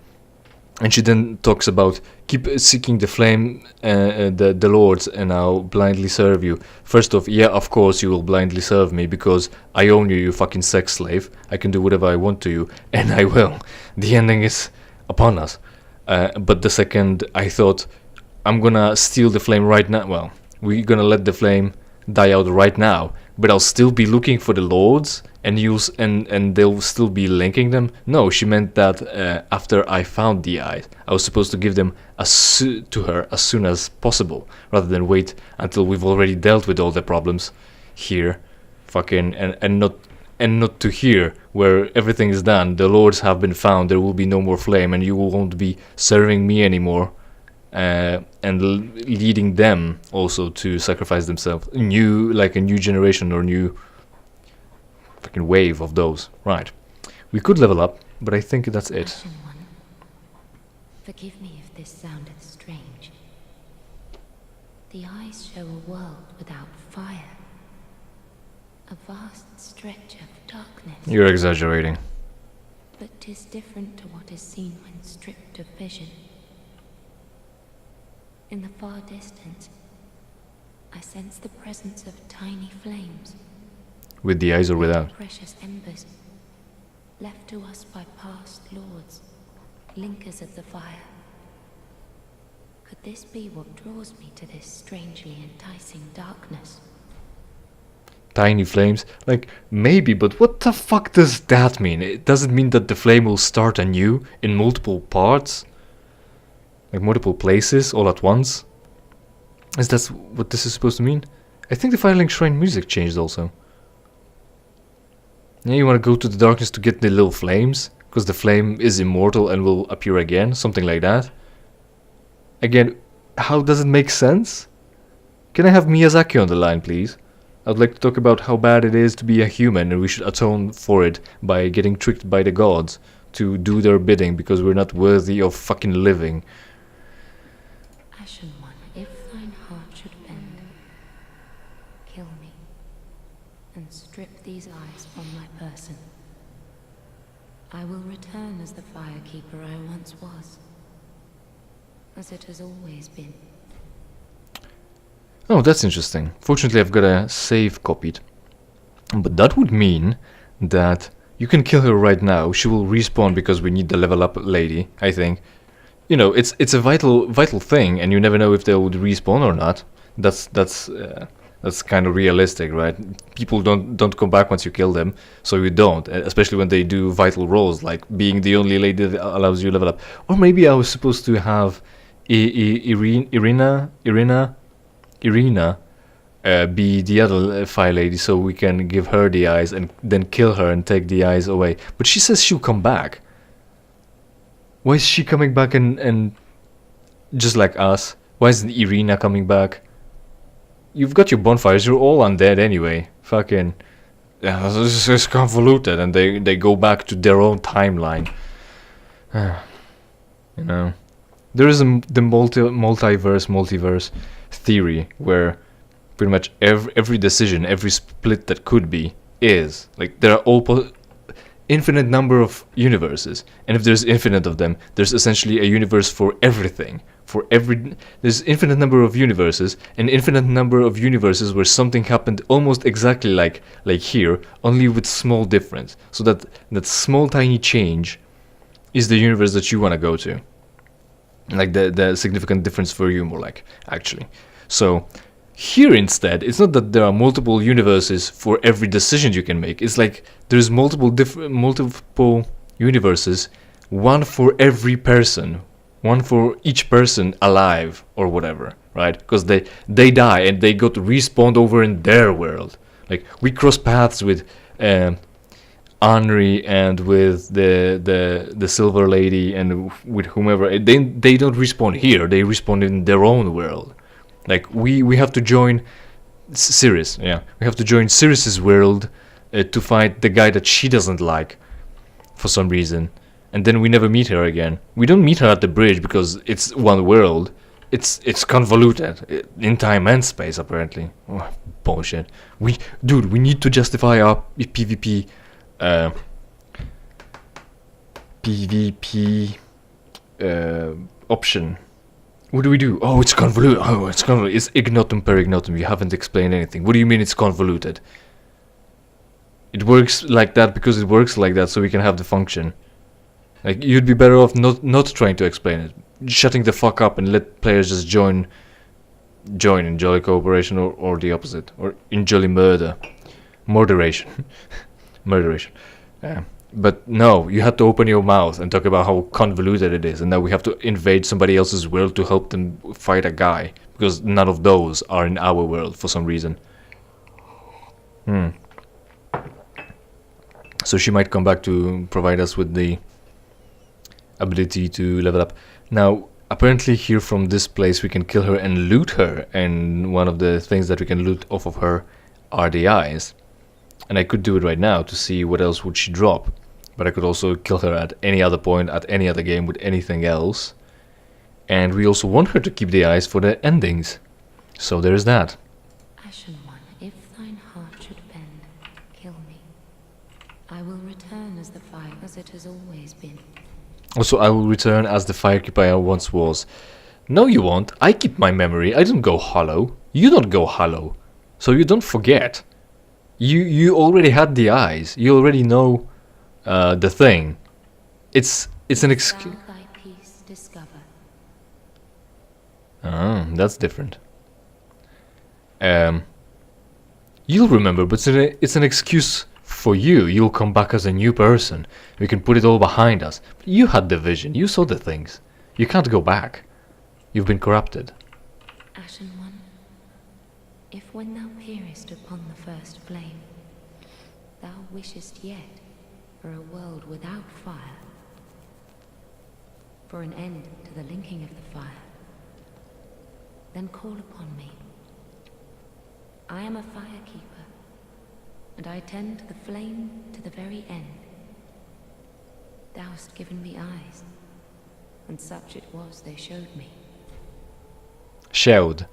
And she then talks about keep seeking the flame, the lords, and I'll blindly serve you. First off, yeah, of course you will blindly serve me because I own you, you fucking sex slave. I can do whatever I want to you, and I will. The ending is upon us. But the second, I thought, I'm gonna steal the flame right now. Well, we're gonna let the flame die out right now, but I'll still be looking for the lords and use and they'll still be linking them. No, she meant that after I found the eyes, I was supposed to give them to her as soon as possible, rather than wait until we've already dealt with all the problems here, fucking and not to here where everything is done. The lords have been found. There will be no more flame, and you won't be serving me anymore. And leading them also to sacrifice themselves. A new generation or new fucking wave of those. Right. We could level up, but I think that's it. Ashen One, forgive me if this soundeth strange. The eyes show a world without fire. A vast stretch of darkness. You're exaggerating. But 'tis different to what is seen when stripped of vision. In the far distance, I sense the presence of tiny flames. With the eyes or without? Precious embers, left to us by past lords, linkers of the fire. Could this be what draws me to this strangely enticing darkness? Tiny flames? Like, maybe, but what the fuck does that mean? Does it mean that the flame will start anew in multiple parts? Like multiple places all at once? Is that what this is supposed to mean? I think the Firelink Shrine music changed also. Yeah, you want to go to the darkness to get the little flames? Because the flame is immortal and will appear again? Something like that. Again, how does it make sense? Can I have Miyazaki on the line, please? I'd like to talk about how bad it is to be a human and we should atone for it by getting tricked by the gods to do their bidding because we're not worthy of fucking living. Ashen one, if thine heart should bend, kill me and strip these eyes from my person. I will return as the firekeeper I once was, as it has always been. Oh, that's interesting. Fortunately, I've got a save copied. But that would mean that you can kill her right now. She will respawn because we need the level up lady, I think. You know, it's a vital thing, and you never know if they would respawn or not. That's kind of realistic, right? People don't come back once you kill them, so you don't. Especially when they do vital roles, like being the only lady that allows you to level up. Or maybe I was supposed to have Irina be the other fire lady, so we can give her the eyes and then kill her and take the eyes away. But she says she'll come back. Why is she coming back and just like us? Why isn't Irina coming back? You've got your bonfires, you're all undead anyway. Fucking... Yeah, this is convoluted, and they go back to their own timeline. You know. There is the multiverse theory where pretty much every decision, every split that could be, is. Like, there are all infinite number of universes, and if there's infinite of them, there's essentially a universe for everything. There's infinite number of universes, and infinite number of universes where something happened almost exactly like here, only with small difference. So that small tiny change is the universe that you want to go to. Like the significant difference for you, more like, actually. So here instead, it's not that there are multiple universes for every decision you can make. It's like there's multiple universes, one for every person, one for each person alive or whatever, right? Because they die and they got respawned over in their world. Like, we cross paths with Henri and with the Silver Lady and with whomever. They don't respawn here. They respawn in their own world. Like, we have to join Sirius. Yeah, we have to join Sirius's world to fight the guy that she doesn't like for some reason, and then we never meet her again. We don't meet her at the bridge because it's one world. It's convoluted in time and space apparently. Oh, bullshit. We need to justify our PvP. Option. What do we do? Oh, it's convoluted. It's ignotum per ignotum. You haven't explained anything. What do you mean it's convoluted? It works like that because it works like that, so we can have the function. Like, you'd be better off not trying to explain it, shutting the fuck up and let players just join in jolly cooperation, or the opposite, or in jolly murderation. Yeah. But no, you had to open your mouth and talk about how convoluted it is, and now we have to invade somebody else's world to help them fight a guy, because none of those are in our world for some reason. So she might come back to provide us with the ability to level up. Now, apparently here from this place we can kill her and loot her, and one of the things that we can loot off of her are the eyes. And I could do it right now to see what else would she drop. But I could also kill her at any other point, at any other game with anything else. And we also want her to keep the eyes for the endings. So there is that. Ashen One, if thine heart should bend, kill me. I will return as the fire, as it has always been. Also, I will return as the firekeeper I once was. No, you won't. I keep my memory. I don't go hollow. You don't go hollow. So you don't forget. You already had the eyes. You already know the thing. It's an excuse. Thy peace discover. Ah, that's different. You'll remember, but it's an excuse for you. You'll come back as a new person. We can put it all behind us. You had the vision. You saw the things. You can't go back. You've been corrupted. Ashen One, if when thou peerest upon the first flame, thou wishest yet for a world without fire, for an end to the linking of the fire, then call upon me. I am a firekeeper, and I tend the flame to the very end. Thou hast given me eyes, and such it was they showed me. Showed.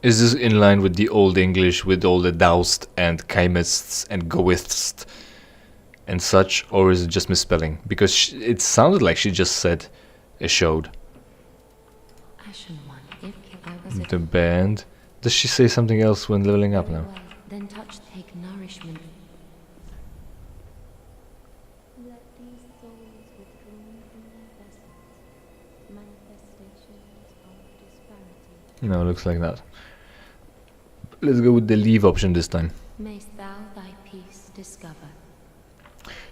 Is this in line with the old English with all the doused and chymists and goists and such, or is it just misspelling? Because it sounded like she just said showed. Ashen One, if I was The band. Does she say something else when leveling up now? well, then touch take nourishment. Let these souls withdrawn from their vessels, manifestations of disparity. No, looks like that. Let's go with the leave option this time. Mayst thou thy peace discover.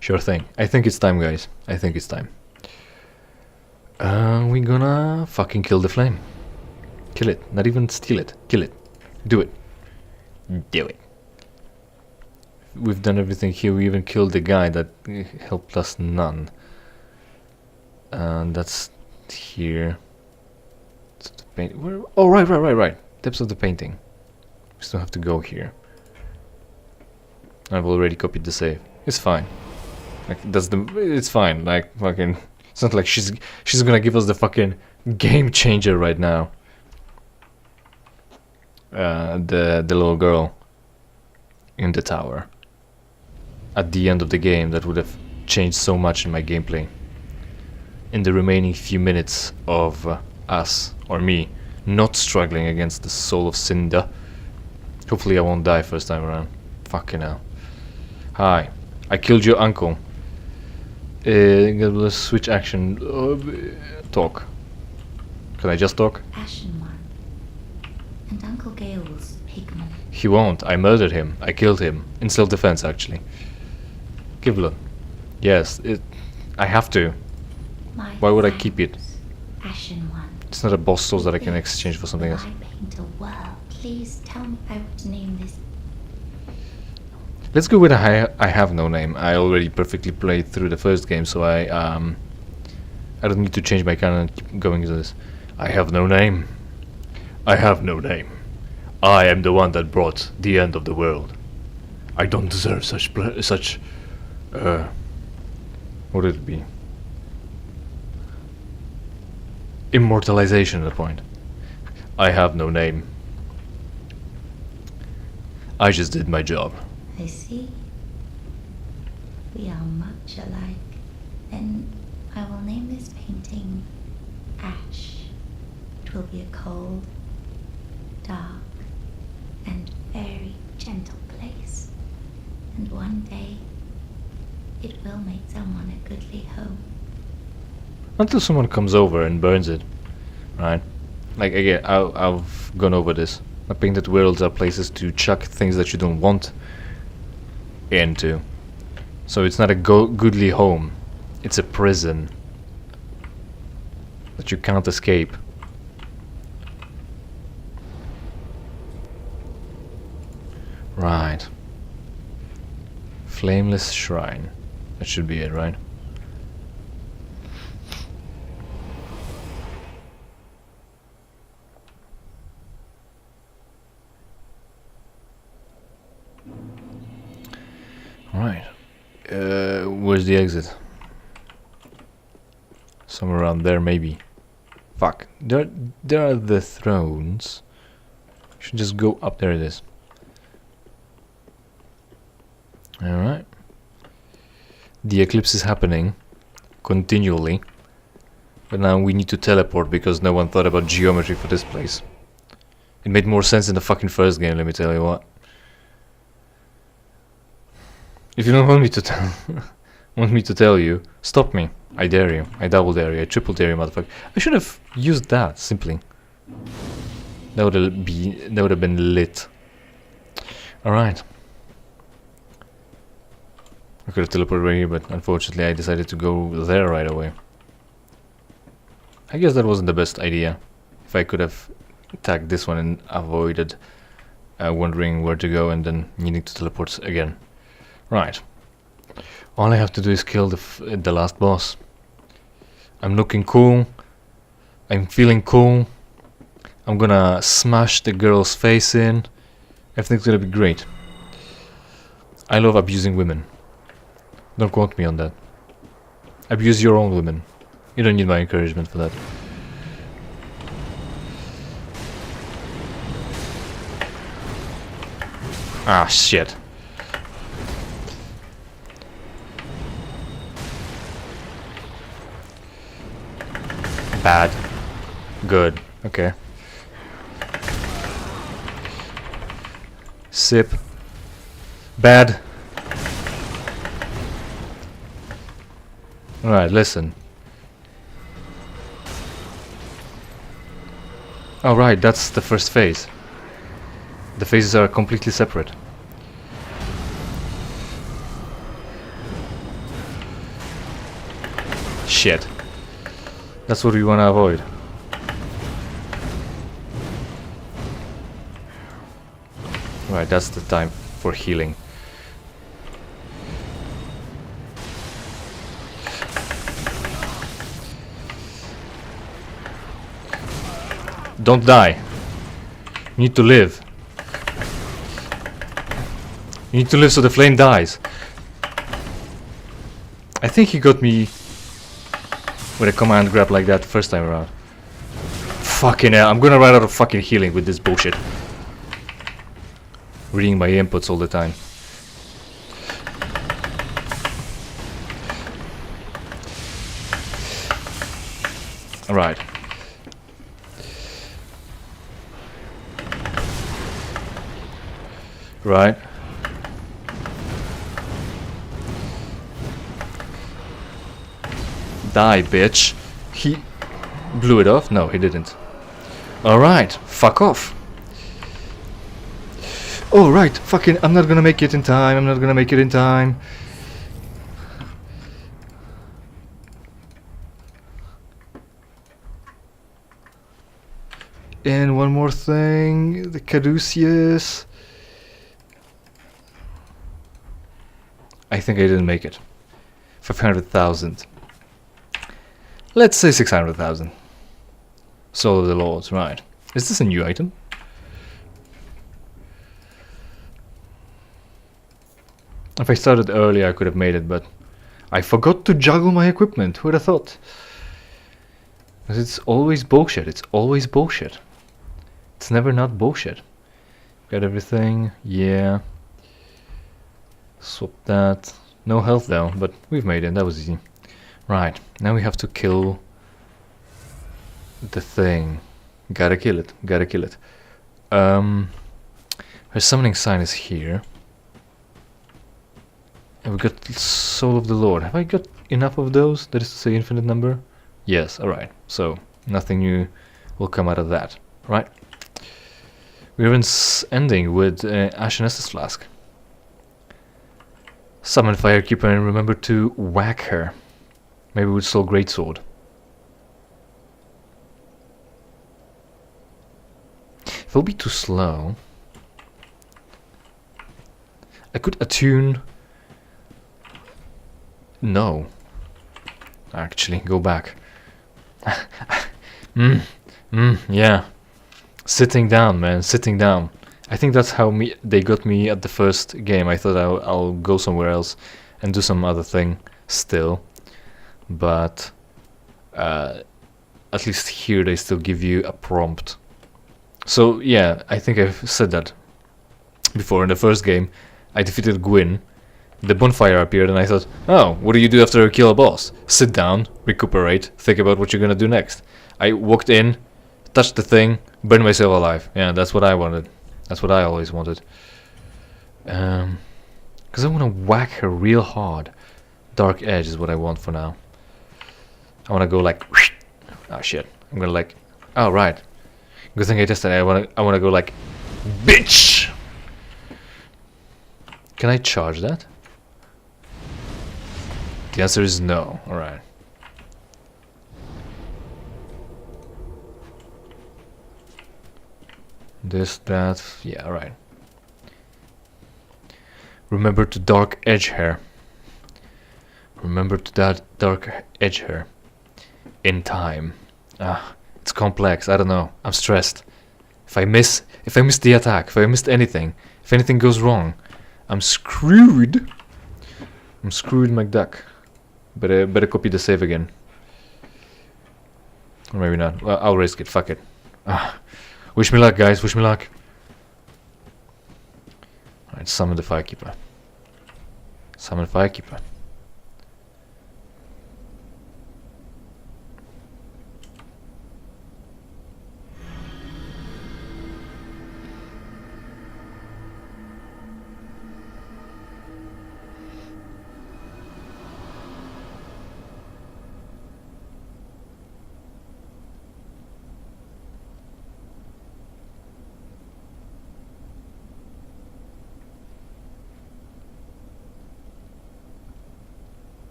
Sure thing. I think it's time, guys. I think it's time. We're gonna fucking kill the flame. Kill it. Not even steal it. Kill it. Do it. Do it. We've done everything here. We even killed the guy that helped us none. And that's here. It's the paint. Where? Oh, right. Depths of the painting. We still have to go here. I've already copied the save. It's fine. Like it's fine. Like fucking. It's not like she's gonna give us the fucking game changer right now. The little girl in the tower. At the end of the game, that would have changed so much in my gameplay. In the remaining few minutes of us or me not struggling against the soul of Cinder. Hopefully I won't die first time around. Fucking hell. Hi. I killed your uncle. Let's switch action. Talk. Can I just talk? Ashen One. And Uncle Gael will speak more. He won't. I murdered him. I killed him. In self-defense, actually. Give blood. Yes, I have to. My Why would I keep it? thanks, Ashen One. It's not a boss soul that I can exchange for something else. I paint a world. Please tell me I would name this. Let's go with I have no name. I already perfectly played through the first game, so I don't need to change my canon and keep going to this. I have no name. I have no name. I am the one that brought the end of the world. I don't deserve such what would it be? Immortalization at a point. I have no name. I just did my job. I see. We are much alike. Then I will name this painting Ash. It will be a cold, dark, and very gentle place. And one day, it will make someone a goodly home. Until someone comes over and burns it, right? Like again, I've gone over this. Painted worlds are places to chuck things that you don't want into. So it's not a goodly home. It's a prison that you can't escape. Right. Flameless shrine. That should be it, right? Right. Where's the exit? Somewhere around there, maybe. Fuck. There are the thrones. Should just go up. There it is. Alright. The eclipse is happening continually. But now we need to teleport because no one thought about geometry for this place. It made more sense in the fucking first game, let me tell you what. If you don't want me to tell you, stop me. I dare you. I double dare you. I triple dare you, motherfucker. I should have used that simply. That would have been lit. Alright. I could have teleported right here, but unfortunately I decided to go there right away. I guess that wasn't the best idea. If I could have attacked this one and avoided wondering where to go and then needing to teleport again. Right. All I have to do is kill the last boss. I'm looking cool. I'm feeling cool. I'm gonna smash the girl's face in. Everything's gonna be great. I love abusing women. Don't quote me on that. Abuse your own women. You don't need my encouragement for that. Ah, shit. Bad. Good. Okay. Sip. Bad. Alright, listen. Oh right, that's the first phase. The phases are completely separate. Shit. That's what we want to avoid. Right, that's the time for healing. Don't die. You need to live. You need to live so the flame dies. I think he got me with a command grab like that first time around. Fucking hell, I'm gonna run out of fucking healing with this bullshit. Reading my inputs all the time. Alright. Right. Die, bitch. He blew it off? No, he didn't. Alright, fuck off. Oh, right, fucking, I'm not gonna make it in time, I'm not gonna make it in time. And one more thing, the Caduceus. I think I didn't make it. 500,000. Let's say 600,000. Soul of the Lords, right. Is this a new item? If I started earlier I could have made it, but I forgot to juggle my equipment. Who'd have thought? Because it's always bullshit. It's always bullshit. It's never not bullshit. Got everything. Yeah. Swap that. No health though, but we've made it. That was easy. Right. Now we have to kill the thing. Gotta kill it. Gotta kill it. Her summoning sign is here. And we got Soul of the Lord. Have I got enough of those? That is to say infinite number? Yes, alright. So, nothing new will come out of that. Right. We're ending with Ashen Estus Flask. Summon Firekeeper and remember to whack her. Maybe with Soul Greatsword. If it'll be too slow, I could attune. No. Actually, go back. Yeah. Sitting down, man. Sitting down. I think that's how they got me at the first game. I thought I'll go somewhere else and do some other thing still. But at least here they still give you a prompt. So yeah, I think I've said that before. In the first game, I defeated Gwyn. The bonfire appeared and I thought, oh, what do you do after you kill a boss? Sit down, recuperate, think about what you're gonna do next. I walked in, touched the thing, burned myself alive. Yeah, that's what I wanted. That's what I always wanted. Because I want to whack her real hard. Dark Edge is what I want for now. I want to go like... Oh shit. I'm gonna like... Oh right. Good thing I tested it. I want to go like... Bitch! Can I charge that? The answer is no. Alright. This, that... Yeah, alright. Remember to dark edge her. Remember to that dark edge her. In time. Ah, it's complex. I don't know. I'm stressed. If I miss the attack, if I missed anything, if anything goes wrong, I'm screwed. I'm screwed, McDuck. Better copy the save again. Or maybe not. Well, I'll risk it. Fuck it. Ah, wish me luck, guys. Wish me luck. Alright, summon the Firekeeper. Summon Firekeeper.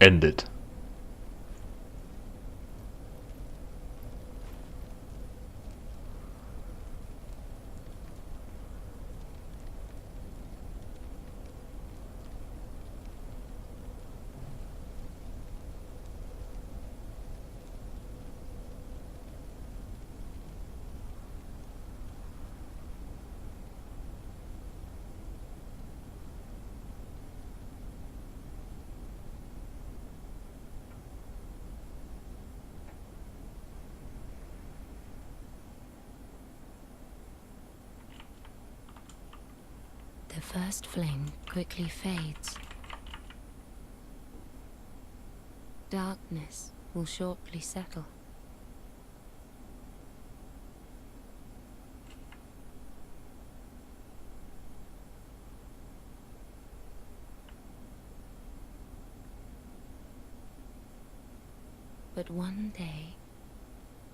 End it. The first flame quickly fades. Darkness will shortly settle. But one day,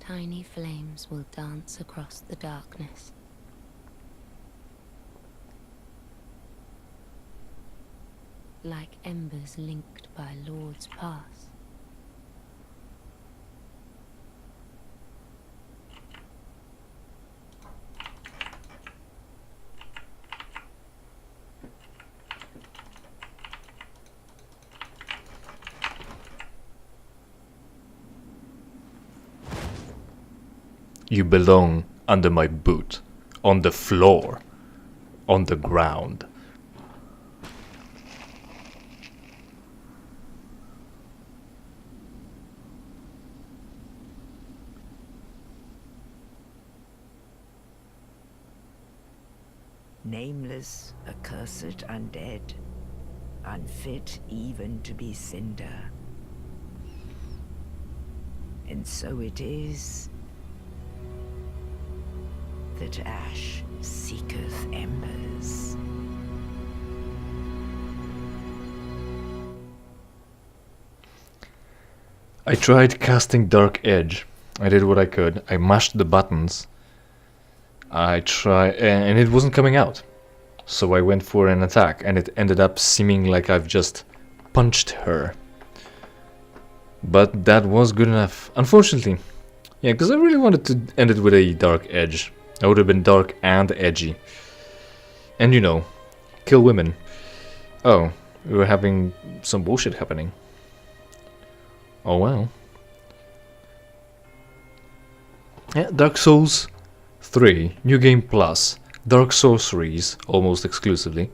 tiny flames will dance across the darkness. Like embers linked by Lord's Pass. You belong under my boot, on the floor, on the ground. Nameless, accursed undead, unfit even to be Cinder. And so it is that ash seeketh embers. I tried casting Dark Edge. I did what I could. I mashed the buttons. I tried, and it wasn't coming out. So I went for an attack, and it ended up seeming like I've just punched her. But that was good enough. Unfortunately. Yeah, because I really wanted to end it with a Dark Edge. That would have been dark and edgy. And you know, kill women. Oh, we were having some bullshit happening. Oh well. Yeah, Dark Souls 3, New Game Plus, Dark Sorceries, almost exclusively.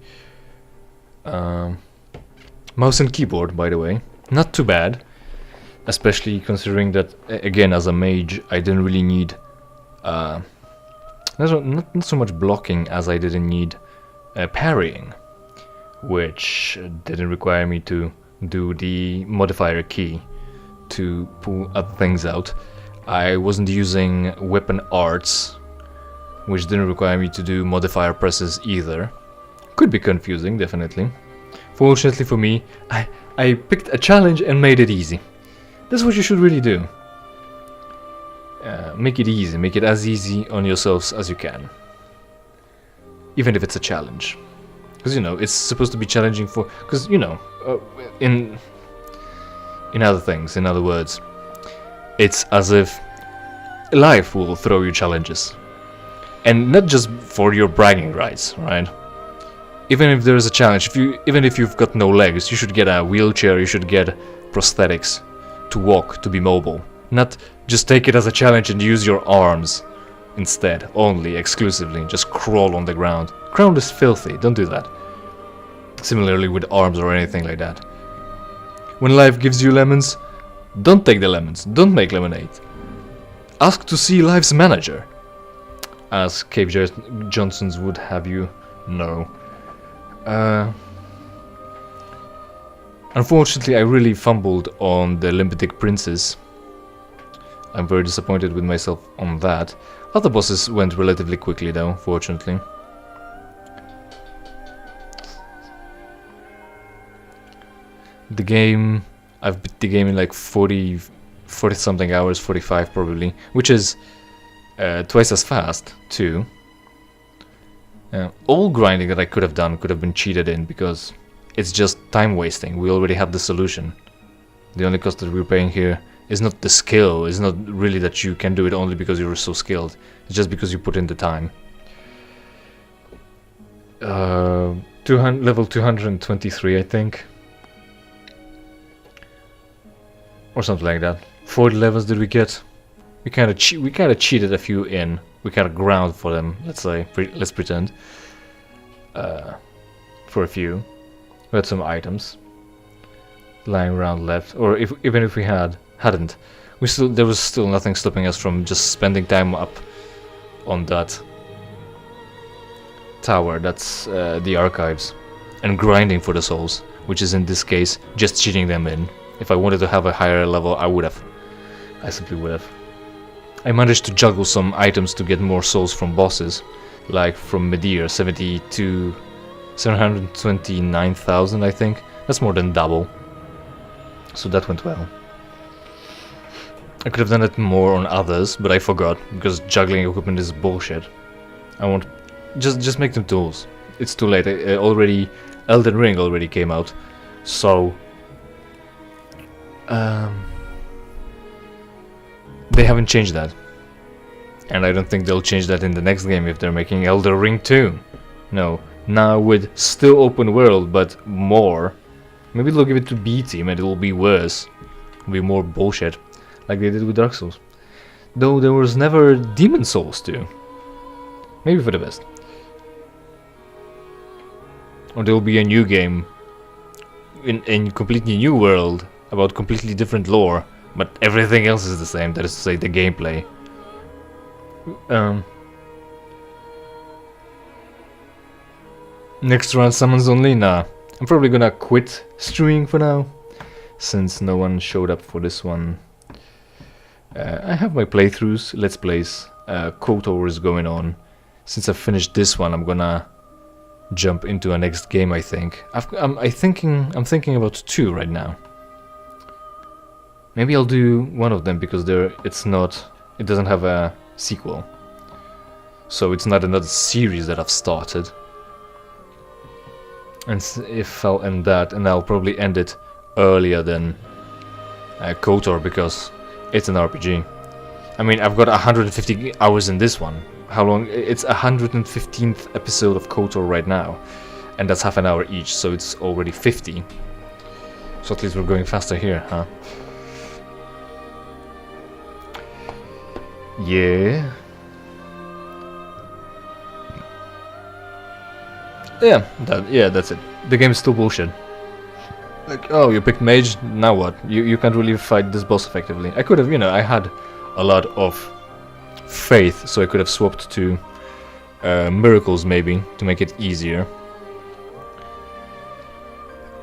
Mouse and keyboard, by the way. Not too bad. especially considering that again, as a mage, I didn't really need not so much blocking as I didn't need parrying, which didn't require me to do the modifier key to pull other things out. I wasn't using weapon arts, which didn't require me to do modifier presses either. Could be confusing, definitely. Fortunately for me, I picked a challenge and made it easy. That's what you should really do. Make it easy, make it as easy on yourselves as you can. Even if it's a challenge. Because, you know, it's supposed to be challenging for... Because, you know, in other things, in other words, it's as if life will throw you challenges. And not just for your bragging rights, right? Even if there is a challenge, even if you've got no legs, you should get a wheelchair, you should get prosthetics to walk, to be mobile. Not just take it as a challenge and use your arms instead, only, exclusively. Just crawl on the ground. Ground is filthy, don't do that. Similarly with arms or anything like that. When life gives you lemons, don't take the lemons, don't make lemonade. Ask to see life's manager, as Cave Johnsons would have you know. Unfortunately, I really fumbled on the Limpetick Princess. I'm very disappointed with myself on that. Other bosses went relatively quickly though, fortunately. The game, I've beat the game in like 40 something hours, 45 probably, which is twice as fast too. All grinding that I could have done could have been cheated in because it's just time wasting. We already have the solution. The only cost that we're paying here is not the skill, it's not really that you can do it only because you're so skilled. It's just because you put in the time. Level 223, I think. Or something like that. 40 levels did we get? We kind of cheated a few in. We kind of ground for them. Let's say, let's pretend. For a few, we had some items lying around left, or even if we hadn't, there was still nothing stopping us from just spending time up on that tower. That's the archives, and grinding for the souls, which is in this case just cheating them in. If I wanted to have a higher level, I would have. I simply would have. I managed to juggle some items to get more souls from bosses, like from Medir, 729,000, I think. That's more than double. So that went well. I could have done it more on others, but I forgot, because juggling equipment is bullshit. I want... Just make them tools. It's too late. Elden Ring already came out, so... they haven't changed that. And I don't think they'll change that in the next game if they're making Elden Ring 2. No. Now with still open world, but more. Maybe they'll give it to B Team and it'll be worse. It'll be more bullshit. Like they did with Dark Souls. Though there was never Demon Souls 2. Maybe for the best. Or there'll be a new game. In completely new world. About completely different lore. But everything else is the same. That is to say, the gameplay. Next round summons only? Nah. I'm probably gonna quit streaming for now, since no one showed up for this one. I have my playthroughs, let's plays, KOTOR is going on. Since I've finished this one, I'm gonna jump into a next game, I think. I'm thinking about 2 right now. Maybe I'll do one of them because it doesn't have a sequel. So it's not another series that I've started. And if I'll end that, and I'll probably end it earlier than KOTOR because it's an RPG. I mean, I've got 150 hours in this one. How long? It's 115th episode of KOTOR right now, and that's half an hour each, so it's already 50. So at least we're going faster here, huh? Yeah. Yeah, that's it. The game is still bullshit. Like, oh, you picked mage, now what? You can't really fight this boss effectively. I could have, you know, I had a lot of faith, so I could have swapped to miracles maybe to make it easier.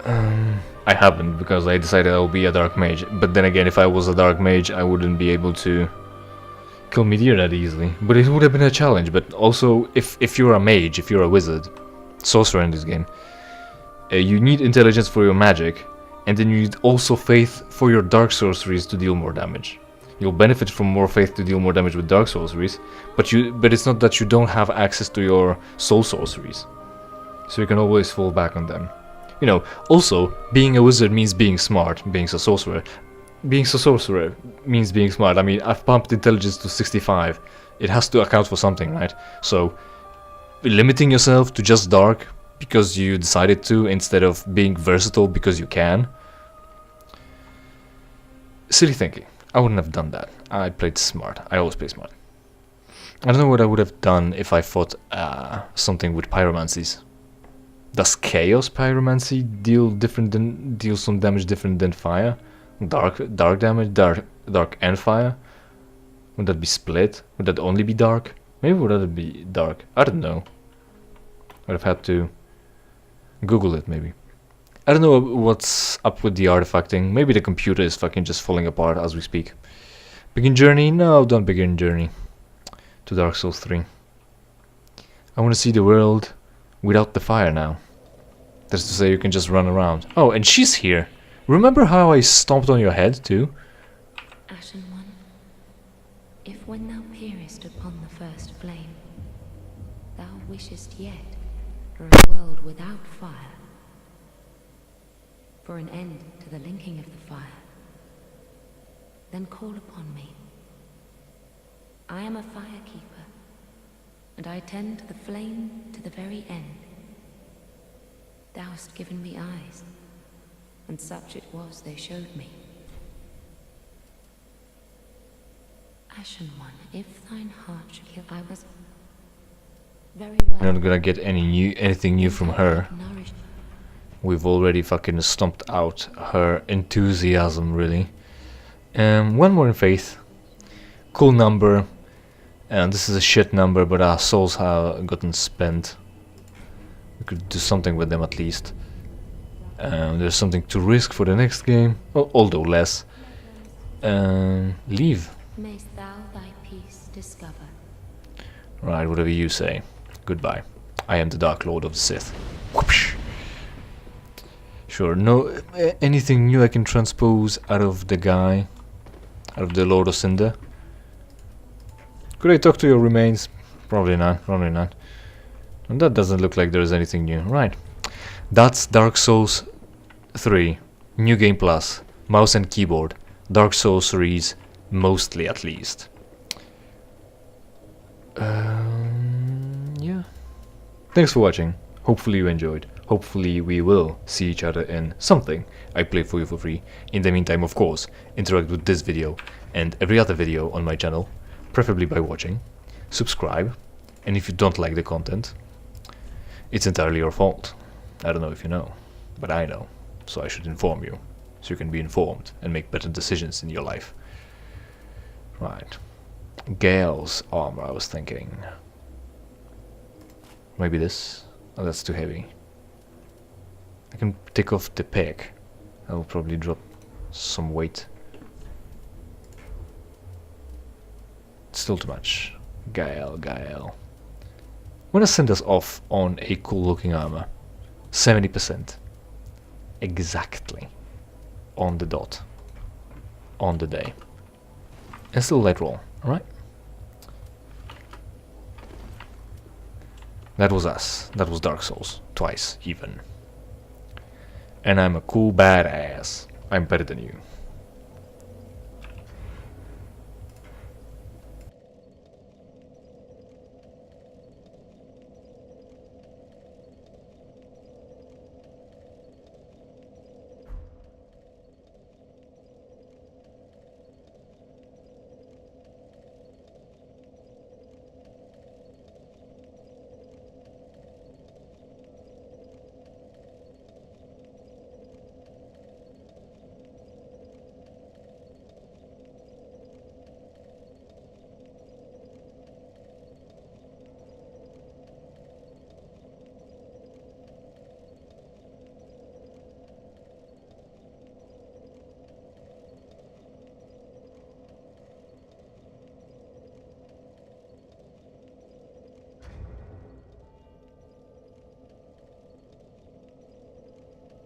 I haven't, because I decided I'll be a dark mage. But then again, if I was a dark mage, I wouldn't be able to kill Meteor that easily. But it would have been a challenge. But also, if you're a mage, if you're a wizard, sorcerer in this game, you need intelligence for your magic, and then you need also faith for your dark sorceries to deal more damage. You'll benefit from more faith to deal more damage with dark sorceries, but it's not that you don't have access to your soul sorceries, so you can always fall back on them. You know, also, being a wizard means being smart, being a sorcerer. Being a sorcerer means being smart. I mean, I've pumped intelligence to 65. It has to account for something, right? So, limiting yourself to just dark because you decided to, instead of being versatile because you can. Silly thinking. I wouldn't have done that. I played smart. I always play smart. I don't know what I would have done if I fought something with pyromancies. Does chaos pyromancy deal some damage different than fire? Dark damage, dark and fire? Would that be split? Would that only be dark? Maybe would that be dark? I don't know. I'd have had to Google it maybe. I don't know what's up with the artifacting. Maybe the computer is fucking just falling apart as we speak. Begin journey? No, don't begin journey to Dark Souls 3. I want to see the world without the fire now. That's to say, you can just run around. Oh, and she's here. Remember how I stomped on your head too? Ashen One, if when thou peerest upon the first flame, thou wishest yet for a world without fire, for an end to the linking of the fire, then call upon me. I am a firekeeper, and I tend the flame to the very end. Thou hast given me eyes, and such it was they showed me. Ashen One, if thine heart should kill, I was very well. I'm not gonna get anything new from her. Nourished. We've already fucking stomped out her enthusiasm, really. One more in faith. Cool number. And this is a shit number, but our souls have gotten spent. We could do something with them at least. There's something to risk for the next game, although less. Leave. Mayst thou thy peace discover. Right, whatever you say. Goodbye. I am the Dark Lord of the Sith. Whoopsh. Sure, no anything new I can transpose out of the guy, out of the Lord of Cinder. Could I talk to your remains? Probably not, probably not. And that doesn't look like there's anything new. Right. That's Dark Souls 3. New Game Plus. Mouse and keyboard. Dark Souls series. Mostly, at least. Yeah. Thanks for watching. Hopefully you enjoyed. Hopefully we will see each other in something I play for you for free. In the meantime, of course, interact with this video and every other video on my channel, preferably by watching. Subscribe, and if you don't like the content, it's entirely your fault. I don't know if you know, but I know, so I should inform you, so you can be informed and make better decisions in your life. Right. Gael's armor, I was thinking. Maybe this? Oh, that's too heavy. I can take off the peg. I will probably drop some weight. Still too much. Gael. I'm gonna send us off on a cool looking armor. 70%. Exactly. On the dot. On the day. And still light roll, alright? That was us. That was Dark Souls. Twice, even. And I'm a cool badass. I'm better than you.